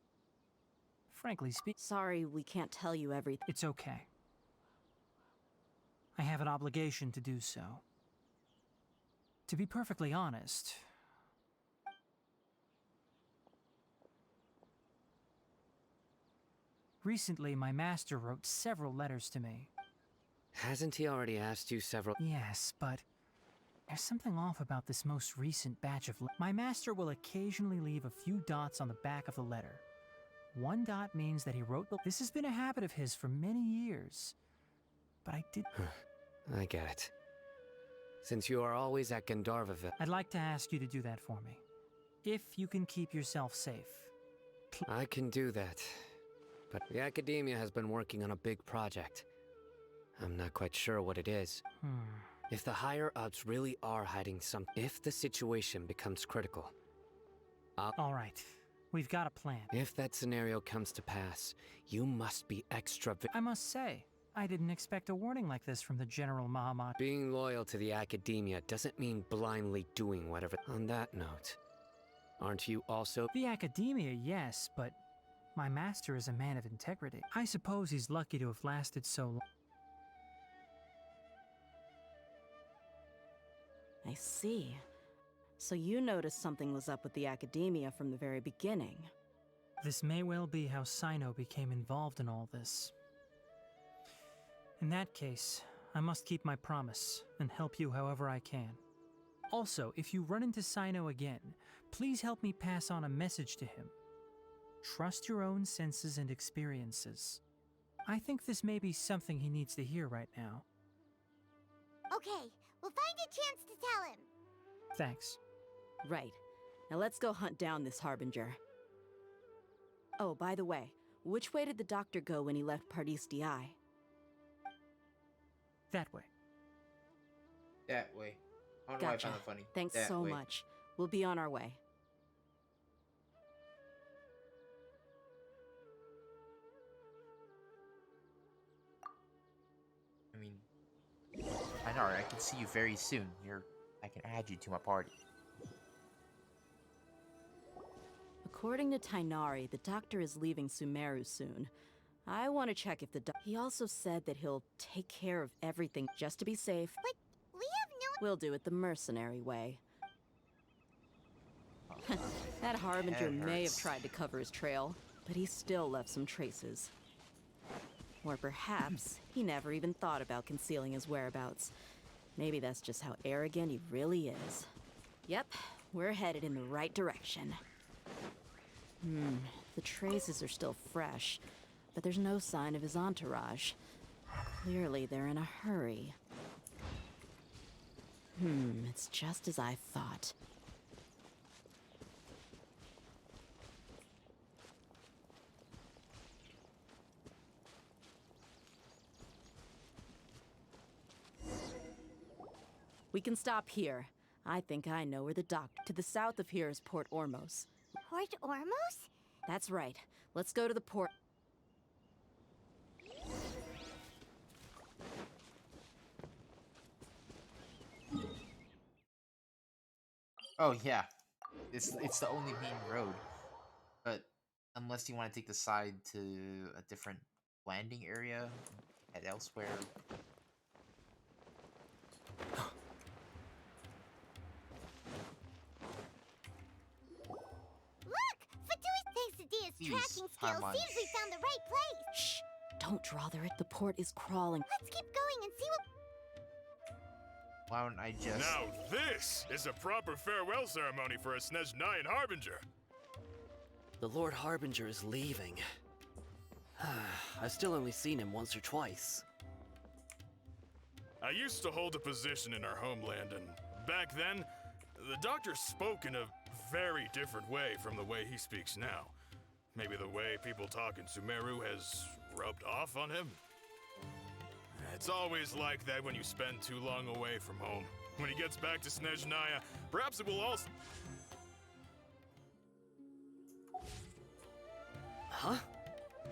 Frankly speaking. Sorry, we can't tell you everything. It's okay. I have an obligation to do so. To be perfectly honest, recently my master wrote several letters to me. Hasn't he already asked you several? Yes, but there's something off about this most recent batch of my master will occasionally leave a few dots on the back of the letter. One dot means that he wrote this has been a habit of his for many years. But I did... I get it. Since you are always at Gandharvaville... I'd like to ask you to do that for me. If you can keep yourself safe. I can do that. But the Academia has been working on a big project. I'm not quite sure what it is. If the higher-ups really are hiding something... If the situation becomes critical... All right. We've got a plan. If that scenario comes to pass, you must be extra... I must say, I didn't expect a warning like this from the General Mahamat. Being loyal to the Academia doesn't mean blindly doing whatever... On that note, aren't you also... The Academia, yes, but my master is a man of integrity. I suppose he's lucky to have lasted so long. I see. So you noticed something was up with the Academia from the very beginning. This may well be how Sino became involved in all this. In that case, I must keep my promise and help you however I can. Also, if you run into Sino again, please help me pass on a message to him. Trust your own senses and experiences. I think this may be something he needs to hear right now. Okay, we'll find a chance to tell him. Thanks. Right. Now let's go hunt down this Harbinger. Oh, by the way, which way did the doctor go when he left Pardis DI? That way. That way. I don't know why I Gotcha. found it funny. Thanks That so way. much. We'll be on our way. I mean, I know, I can see you very soon. I can add you to my party. According to Tainari, the doctor is leaving Sumeru soon. I want to check if he also said that he'll take care of everything just to be safe. But we have no... We'll do it the mercenary way. That Harbinger may have tried to cover his trail, but he still left some traces. Or perhaps he never even thought about concealing his whereabouts. Maybe that's just how arrogant he really is. Yep, we're headed in the right direction. The traces are still fresh, but there's no sign of his entourage. Clearly, they're in a hurry. It's just as I thought. We can stop here. I think I know where the doctor. To the south of here is Port Ormos. Port Ormos? That's right. Let's go to the port. Oh yeah, it's the only main road. But unless you want to take the side to a different landing area, head elsewhere. Look! Fatui's Dia's Please, tracking how skill much? seems we found the right place. Shh! Don't draw there. The port is crawling. Let's keep going and see what... Why don't I just... Now this is a proper farewell ceremony for a Snezhnayan Harbinger. The Lord Harbinger is leaving. I've still only seen him once or twice. I used to hold a position in our homeland, and back then, the doctor spoke in a very different way from the way he speaks now. Maybe the way people talk in Sumeru has rubbed off on him? It's always like that when you spend too long away from home. When he gets back to Snezhnaya, perhaps it will also... Huh?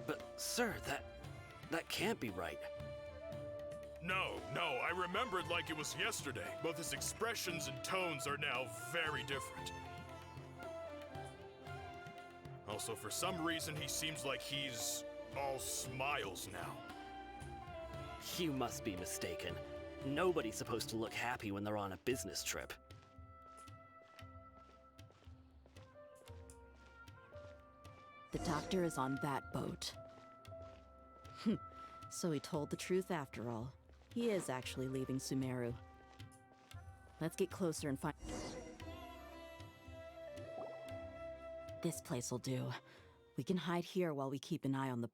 But, sir, that can't be right. No, I remembered like it was yesterday. Both his expressions and tones are now very different. Also, for some reason, he seems like he's all smiles now. You must be mistaken. Nobody's supposed to look happy when they're on a business trip. The doctor is on that boat. So he told the truth after all. He is actually leaving Sumeru. Let's get closer and find... This place will do. We can hide here while we keep an eye on the...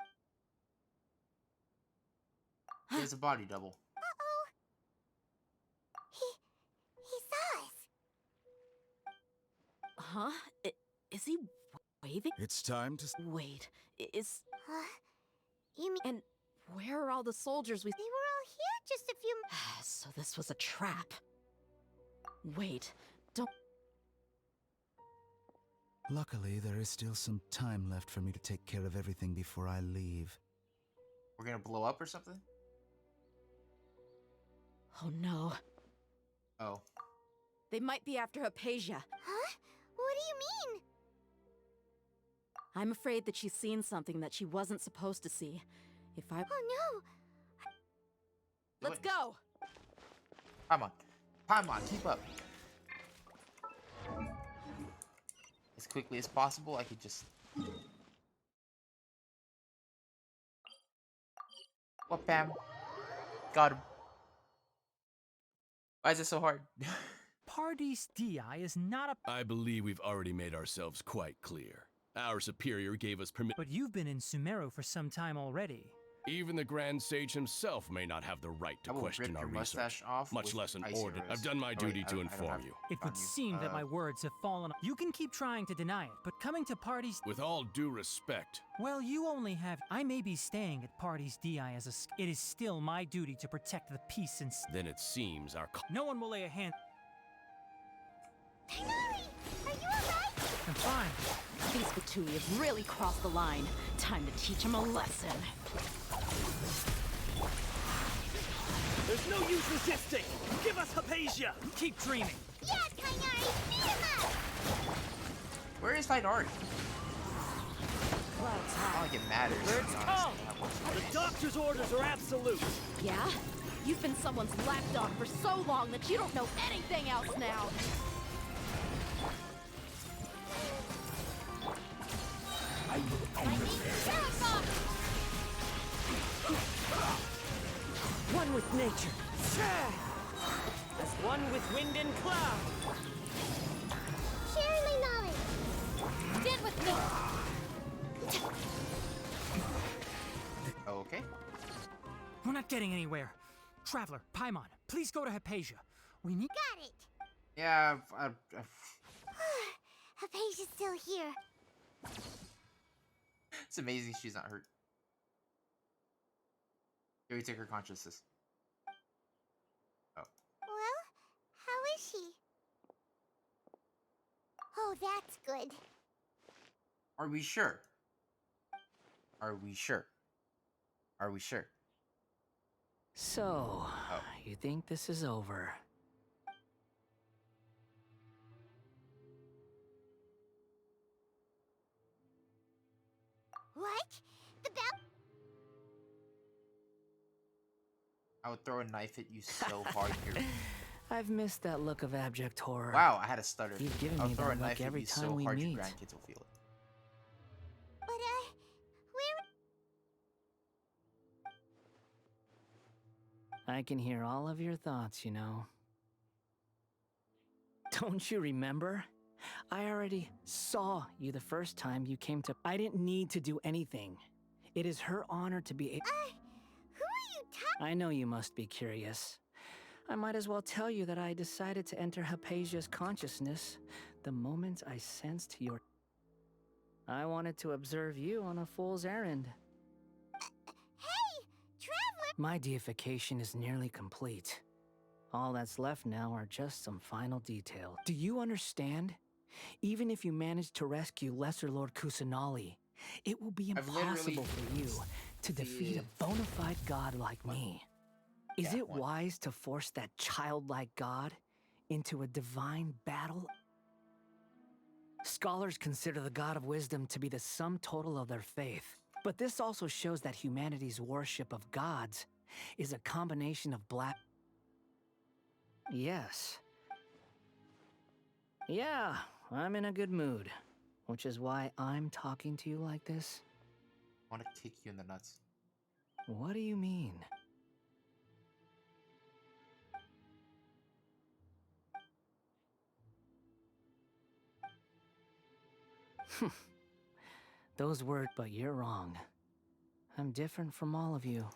There's a body double. Uh-oh. He saw us. Huh? Is he waving? It's time to... Wait, is... You mean... And where are all the soldiers we... They were all here just a few... So this was a trap. Wait, don't... Luckily, there is still some time left for me to take care of everything before I leave. We're gonna blow up or something? Oh no. Oh. They might be after Hypatia. Huh? What do you mean? I'm afraid that she's seen something that she wasn't supposed to see. If I... Oh no! Let's go! Paimon, keep up. As quickly as possible, I could just... What, Pam? Got him. Why is it so hard? Pardis Di is not a... I believe we've already made ourselves quite clear. Our superior gave us permission. But you've been in Sumeru for some time already. Even the Grand Sage himself may not have the right to question our research, much less an order. I've done my duty to inform you. It would seem that my words have fallen... You can keep trying to deny it, but coming to Pardis... With all due respect... Well, you only have... I may be staying at Pardis Di as a... It is still my duty to protect the peace and... Then it seems our... No one will lay a hand... Tighnari! Are you alright? I'm fine. These Fatui have really crossed the line. Time to teach them a lesson. There's no use resisting! Give us Hypatia! Keep dreaming! Yeah, Tighnari! Beat him up! Where is Tighnari? Clouds I don't think it matters. Words come! The doctor's orders are absolute! Yeah? You've been someone's lapdog for so long that you don't know anything else now! One with nature. As one with wind and cloud. Sharing my knowledge. Stand with me. Okay. We're not getting anywhere. Traveler, Paimon, please go to Hypatia. We need. Got it. Yeah, Hypatia's still here. it's amazing she's not hurt. Here, we take her consciousness. Oh. Well, how is she? Oh, that's good. Are we sure? Are we sure? Are we sure? So, you think this is over? What? The bell? I would throw a knife at you so hard here. I've missed that look of abject horror. Wow, I had a stutter. You've given I me would throw a that knife look at every you time so we hard meet. your grandkids will feel it. But, where... I can hear all of your thoughts, you know. Don't you remember? I already saw you the first time you came to... I didn't need to do anything. It is her honor to be... who are you talking... I know you must be curious. I might as well tell you that I decided to enter Hypatia's consciousness the moment I sensed your... I wanted to observe you on a fool's errand. Hey, Traveler! My deification is nearly complete. All that's left now are just some final details. Do you understand? Even if you manage to rescue Lesser Lord Kusanali, it will be impossible for you to defeat a bona fide god like me. Is it wise to force that childlike god into a divine battle? Scholars consider the god of wisdom to be the sum total of their faith. But this also shows that humanity's worship of gods is a combination of black... Yes. Yeah, I'm in a good mood. Which is why I'm talking to you like this. I want to kick you in the nuts. What do you mean? Those words, but you're wrong. I'm different from all of you.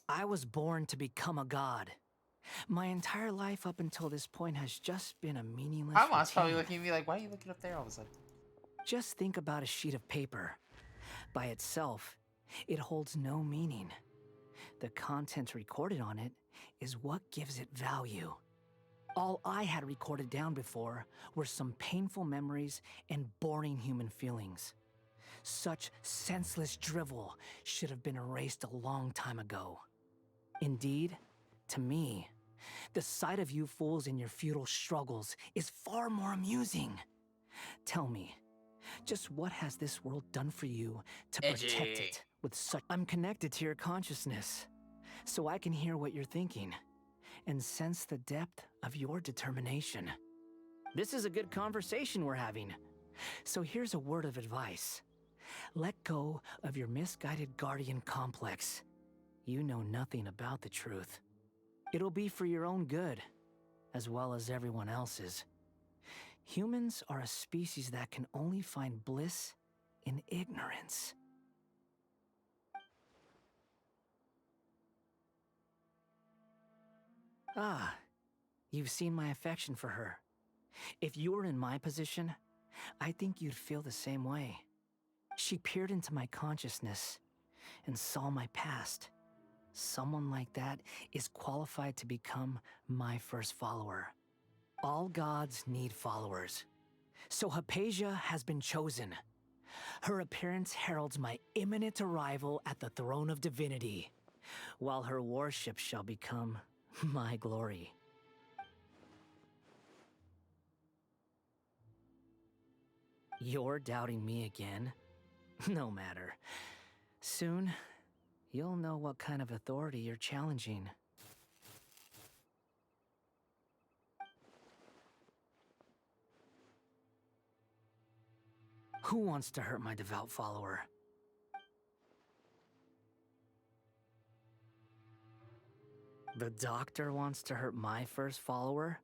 I was born to become a god. My entire life up until this point has just been a meaningless Paimon's probably routine. looking at me like, why are you looking up there all of a sudden? Just think about a sheet of paper. By itself, it holds no meaning. The content recorded on it is what gives it value. All I had recorded down before were some painful memories and boring human feelings. Such senseless drivel should have been erased a long time ago. Indeed, to me, the sight of you fools in your futile struggles is far more amusing. Tell me, just what has this world done for you to protect it with such... I'm connected to your consciousness, so I can hear what you're thinking and sense the depth of your determination. This is a good conversation we're having. So here's a word of advice. Let go of your misguided guardian complex. You know nothing about the truth. It'll be for your own good, as well as everyone else's. Humans are a species that can only find bliss in ignorance. Ah, you've seen my affection for her. If you were in my position, I think you'd feel the same way. She peered into my consciousness and saw my past. Someone like that is qualified to become my first follower. All gods need followers. So Hypatia has been chosen. Her appearance heralds my imminent arrival at the throne of divinity, while her worship shall become my glory. You're doubting me again? No matter. Soon, you'll know what kind of authority you're challenging. Who wants to hurt my devout follower? The doctor wants to hurt my first follower?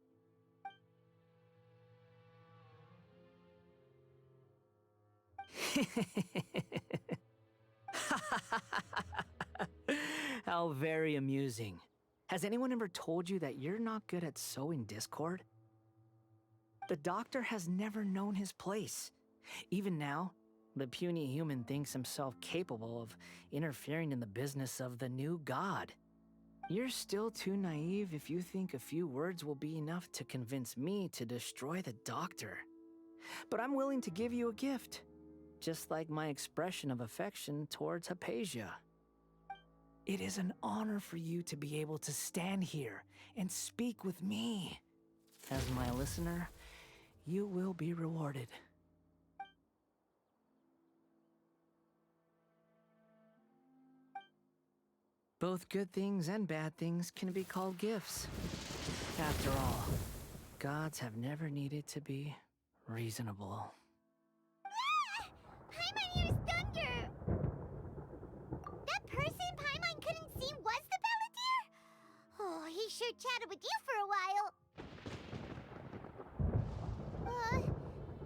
How very amusing. Has anyone ever told you that you're not good at sowing discord? The doctor has never known his place. Even now, the puny human thinks himself capable of interfering in the business of the new god. You're still too naive if you think a few words will be enough to convince me to destroy the doctor. But I'm willing to give you a gift, just like my expression of affection towards Hypatia. It is an honor for you to be able to stand here and speak with me. As my listener, you will be rewarded. Both good things and bad things can be called gifts. After all, gods have never needed to be reasonable. Paimon used thunder! That person Paimon couldn't see was the Balladeer? Oh, he sure chatted with you for a while.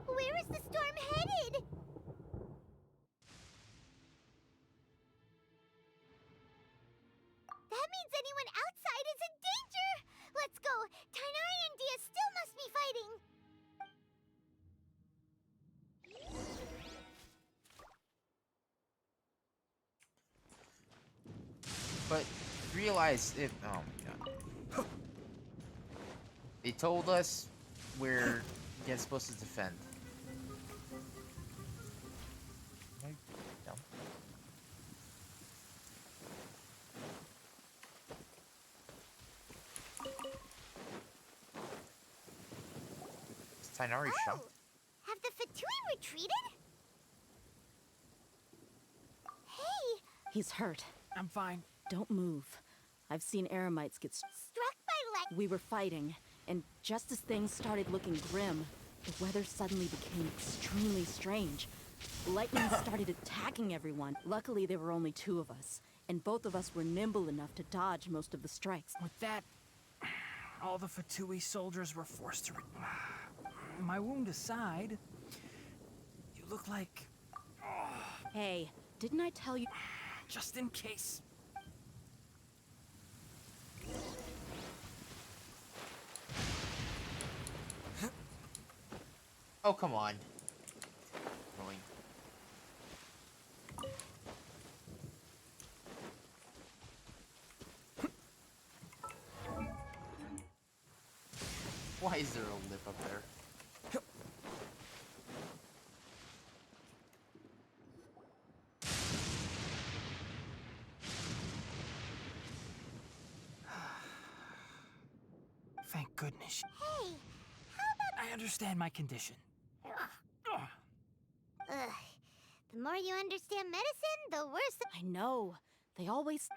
Where is the storm headed? That means anyone outside is in danger! Let's go! Tainari and Dia still must be fighting! But realize if oh my god. They told us we're supposed to defend. Am I dumb? Is Tainari shot? Have the Fatui retreated? Hey! He's hurt. I'm fine. Don't move. I've seen Eremites get Struck by lightning! We were fighting, and just as things started looking grim, the weather suddenly became extremely strange. Lightning started attacking everyone. Luckily, there were only two of us, and both of us were nimble enough to dodge most of the strikes. With that, all the Fatui soldiers were forced to... My wound aside, you look like... Hey, didn't I tell you... Just in case. Oh, come on. Annoying. Why is there a lip up there? Thank goodness. Hey, how I understand my condition. about... Ugh. The more you understand medicine, the worse... I know. They always...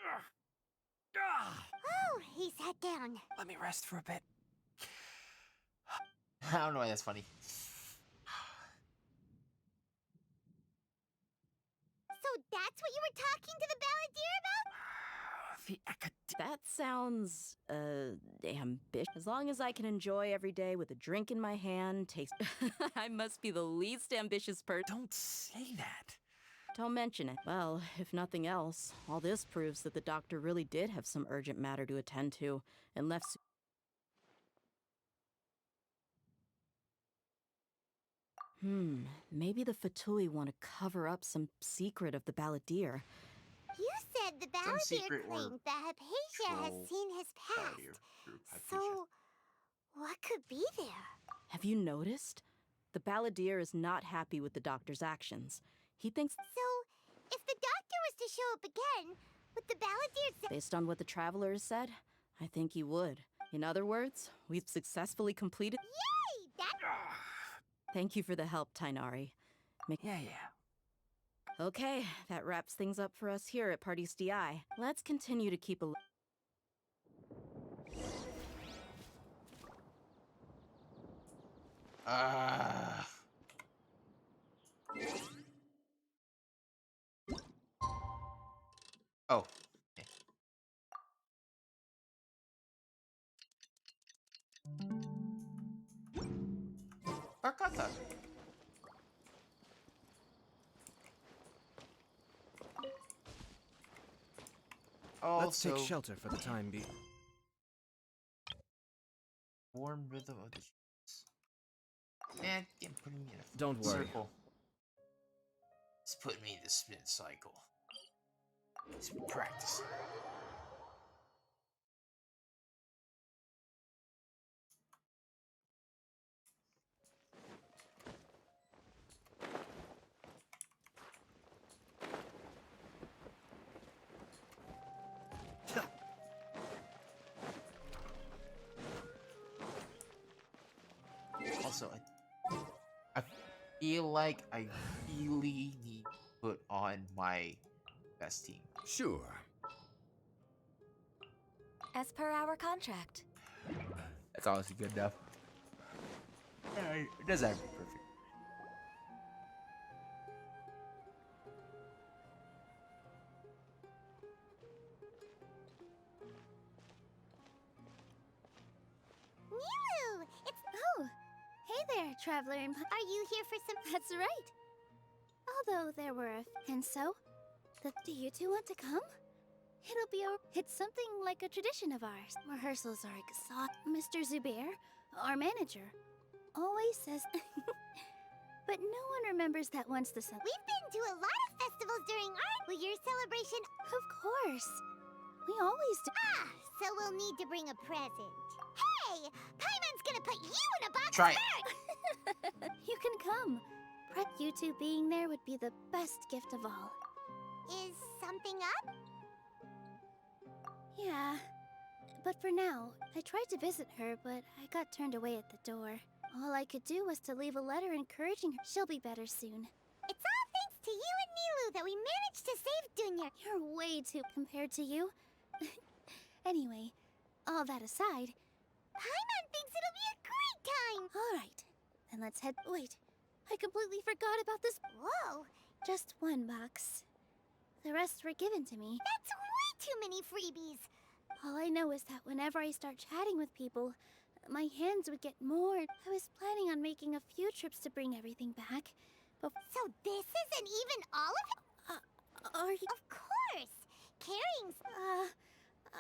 Oh, he sat down. Let me rest for a bit. I don't know why that's funny. So that's what you were talking to the Balladeer about? That sounds, ambitious. As long as I can enjoy every day with a drink in my hand, taste... I must be the least ambitious person. Don't say that. Don't mention it. Well, if nothing else, all this proves that the doctor really did have some urgent matter to attend to, and left... Maybe the Fatui want to cover up some secret of the Balladeer. You said the Some Balladeer secret or claimed that Hypatia has troll seen his past. So, what could be there? Have you noticed? The Balladeer is not happy with the doctor's actions. He thinks... So, if the doctor was to show up again, would the Balladeer... Based on what the Traveler has said, I think he would. In other words, we've successfully completed... Yay! That... Thank you for the help, Tainari. Yeah. Okay, that wraps things up for us here at Parties DI. Let's continue to keep a... Oh. Okay. Barkata. Let's take Also, shelter for the time being. warm rhythm of the streets. Man, again, putting me in a Don't worry. circle. It's putting me in the spin cycle. It's practicing. Also, I feel like I really need to put on my best team. Sure. As per our contract. That's honestly good enough. Yeah, it does have to be perfect. Nilu! It's oh, hey there, traveler. Are you here for some? That's right. Although there were, and so, do you two want to come? It'll be it's something like a tradition of ours. Rehearsals are exhausting. Mr. Zubair, our manager, always says. But no one remembers that once the sun. We've been to a lot of festivals during your celebration. Of course. We always do. Ah, so we'll need to bring a present. Hey! Paimon's gonna put you in a box Try it. first! You can come. You two being there would be the best gift of all. Is something up? Yeah. But for now, I tried to visit her, but I got turned away at the door. All I could do was to leave a letter encouraging her. She'll be better soon. It's all thanks to you and Nilu that we managed to save Dunya. You're way too compared to you. Anyway, all that aside, Paimon thinks it'll be a great time. All right, then let's head. Wait, I completely forgot about this. Whoa, just one box. The rest were given to me. That's way too many freebies. All I know is that whenever I start chatting with people, my hands would get more. I was planning on making a few trips to bring everything back. But so this isn't even all of it? Are you? Of course. Carrying.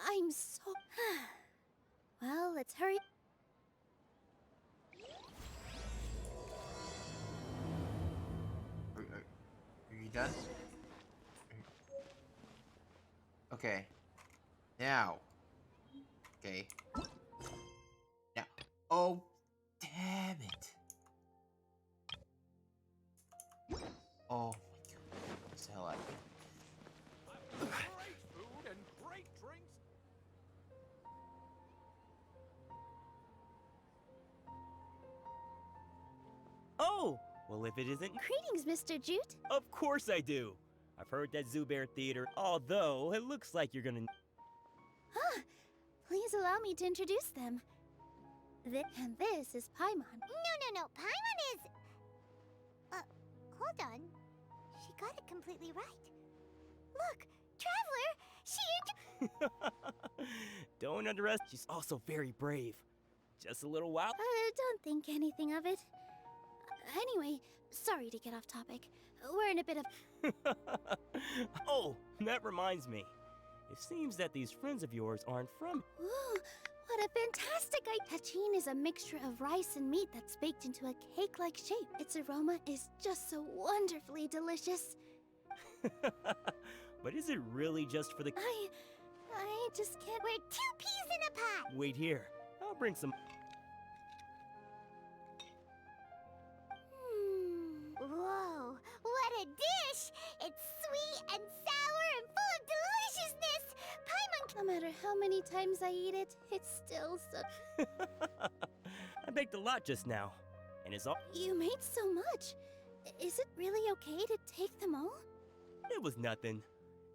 I'm so. Well, let's hurry. Are you done? Okay. Now. Okay. Now. Oh, damn it. Oh my god. What's the hell out of here? Great food and great drinks. Oh, well, if it isn't. Greetings, Mr. Jute. Of course I do. I've heard that Zubair Theater, although it looks like you're gonna. Ah, please allow me to introduce them. And this is Paimon. No. Paimon is. Hold on. She got it completely right. Look, Traveler, she. Don't underestimate. She's also very brave. Just a little while. Don't think anything of it. Anyway, sorry to get off topic. We're in a bit of. Oh, that reminds me. It seems that these friends of yours aren't from. Ooh, what a fantastic idea! Tachin is a mixture of rice and meat that's baked into a cake-like shape. Its aroma is just so wonderfully delicious. But is it really just for the. I just can't. We're 2 peas in a pot! Wait here. I'll bring some. Whoa, what a dish! It's sweet and sour and full of deliciousness! Paimon, no matter how many times I eat it, it's still so. I baked a lot just now. And it's all. You made so much. Is it really okay to take them all? It was nothing.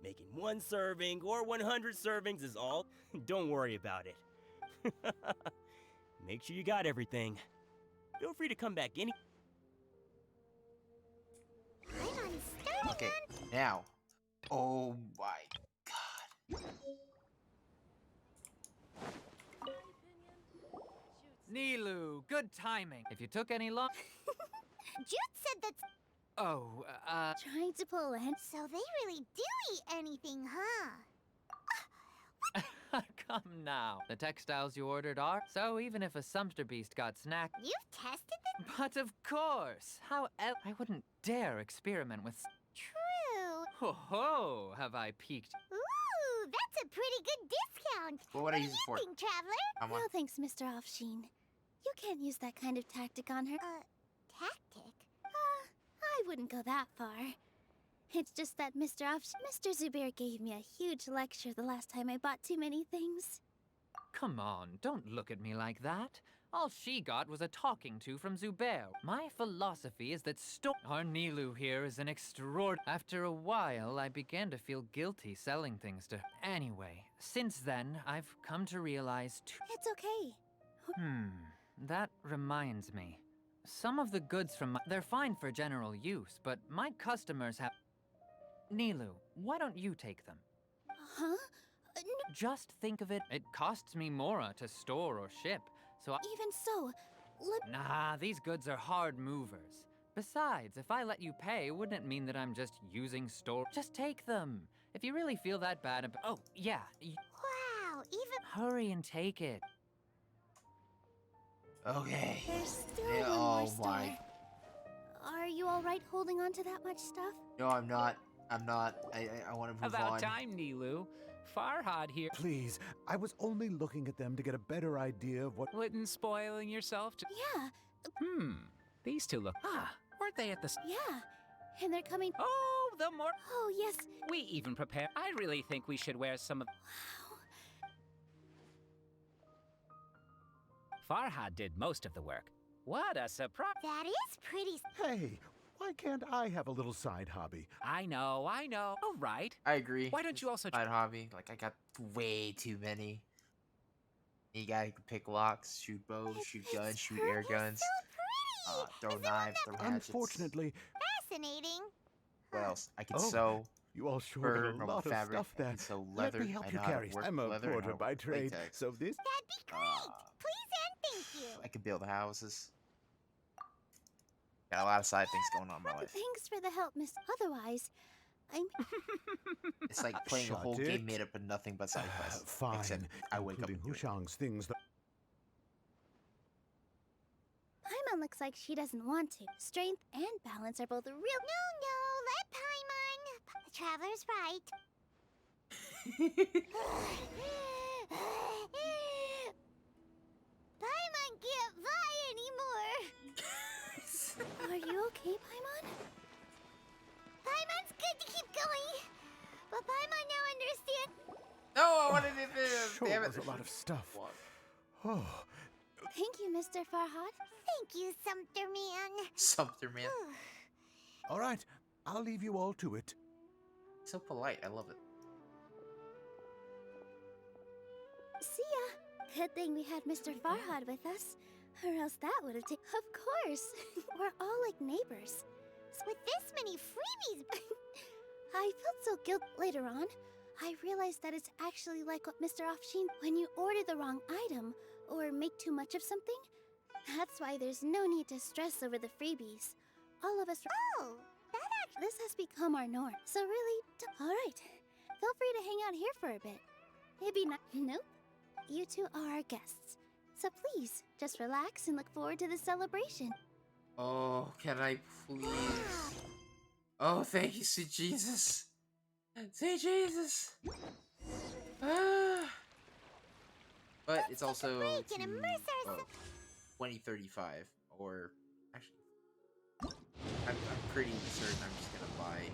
Making 1 serving or 100 servings is all. Don't worry about it. Make sure you got everything. Feel free to come back any. Okay, now. Oh my god. Nilu, good timing. If you took any long. Jute said that's. Oh, Trying to pull in. So they really do eat anything, huh? Come now. The textiles you ordered are, so even if a sumpter beast got snacked... You've tested them? But of course! How else? I wouldn't dare experiment with... True. Ho ho! Have I peaked? Ooh, that's a pretty good discount. Well, what do you use it for? Think, Traveler? How No much? thanks, Mr. Offsheen. You can't use that kind of tactic on her. Tactic? I wouldn't go that far. It's just that Mr. Zubair gave me a huge lecture the last time I bought too many things. Come on, don't look at me like that. All she got was a talking to from Zubair. My philosophy is that our Nilu here is an extraordinary... After a while, I began to feel guilty selling things to... Anyway, since then, I've come to realize... It's okay. That reminds me. Some of the goods from they're fine for general use, but my customers have... Nilu, why don't you take them? Huh? Just think of it. It costs me Mora to store or ship, so Even so, Nah, these goods are hard movers. Besides, if I let you pay, wouldn't it mean that I'm just using store? Just take them. If you really feel that bad about... Oh, yeah. Wow, even... Hurry and take it. Okay. There's still Yeah, one oh more store. my. Are you alright holding on to that much stuff? No, I'm not. I'm not. I want to move About on. time, Nilu. Farhad here. Please, I was only looking at them to get a better idea of what... Wouldn't spoiling yourself to... Yeah. These two look... weren't they at the... Yeah. And they're coming... Oh, the more... Oh, yes. We even prepare... I really think we should wear some of... Farhad did most of the work. What a surprise! That is pretty... Hey, why can't I have a little side hobby? I know. All right. I agree. Why don't you also... Side hobby? Like, I got way too many. You gotta pick locks, shoot bows, shoot guns, shoot air guns. Throw knives, throw hatchets. Unfortunately, Fascinating. What else? I can Oh, sew. you all sure fur, got a normal lot of fabric. stuff I there. can sew Let leather. me help I you know how to carry. work I'm a leather. I know porter how to by work trade, latex. so this... That'd be great. Please and thank you. I can build houses. Got a lot of side things going on in my life. Thanks for the help, miss. Otherwise, I'm... It's like playing a whole Shut game it. made up of nothing but side quests. Fine, Except I wake up including and do it. Hushang's things that... Paimon looks like she doesn't want to. Strength and balance are both real... No, let Paimon... The Traveler's right. Paimon can't fly anymore. Are you okay, Paimon? Paimon's good to keep going. But Paimon now understands... No, I wanted to do this. Sure Damn it. was a lot of stuff. Oh, Thank you, Mr. Farhad. Thank you, Sumpter Man. Sumpter Man. all right. I'll leave you all to it. So polite. I love it. See ya. Good thing we had Mr. Farhad with us, or else that would have taken... Of course. We're all like neighbors. With this many freebies... I felt so guilty. Later on, I realized that it's actually like what Mr. Offsheen... When you order the wrong item, or make too much of something, that's why there's no need to stress over the freebies. All of us... Oh, this has become our norm. So really... Alright. Feel free to hang out here for a bit. It'd be not... Nope. You two are our guests. So please, just relax and look forward to the celebration. Oh, can I please? Oh, thank you, sweet Jesus. Sweet Jesus. Ah. But it's also to, 2035, or actually, I'm pretty certain I'm just gonna buy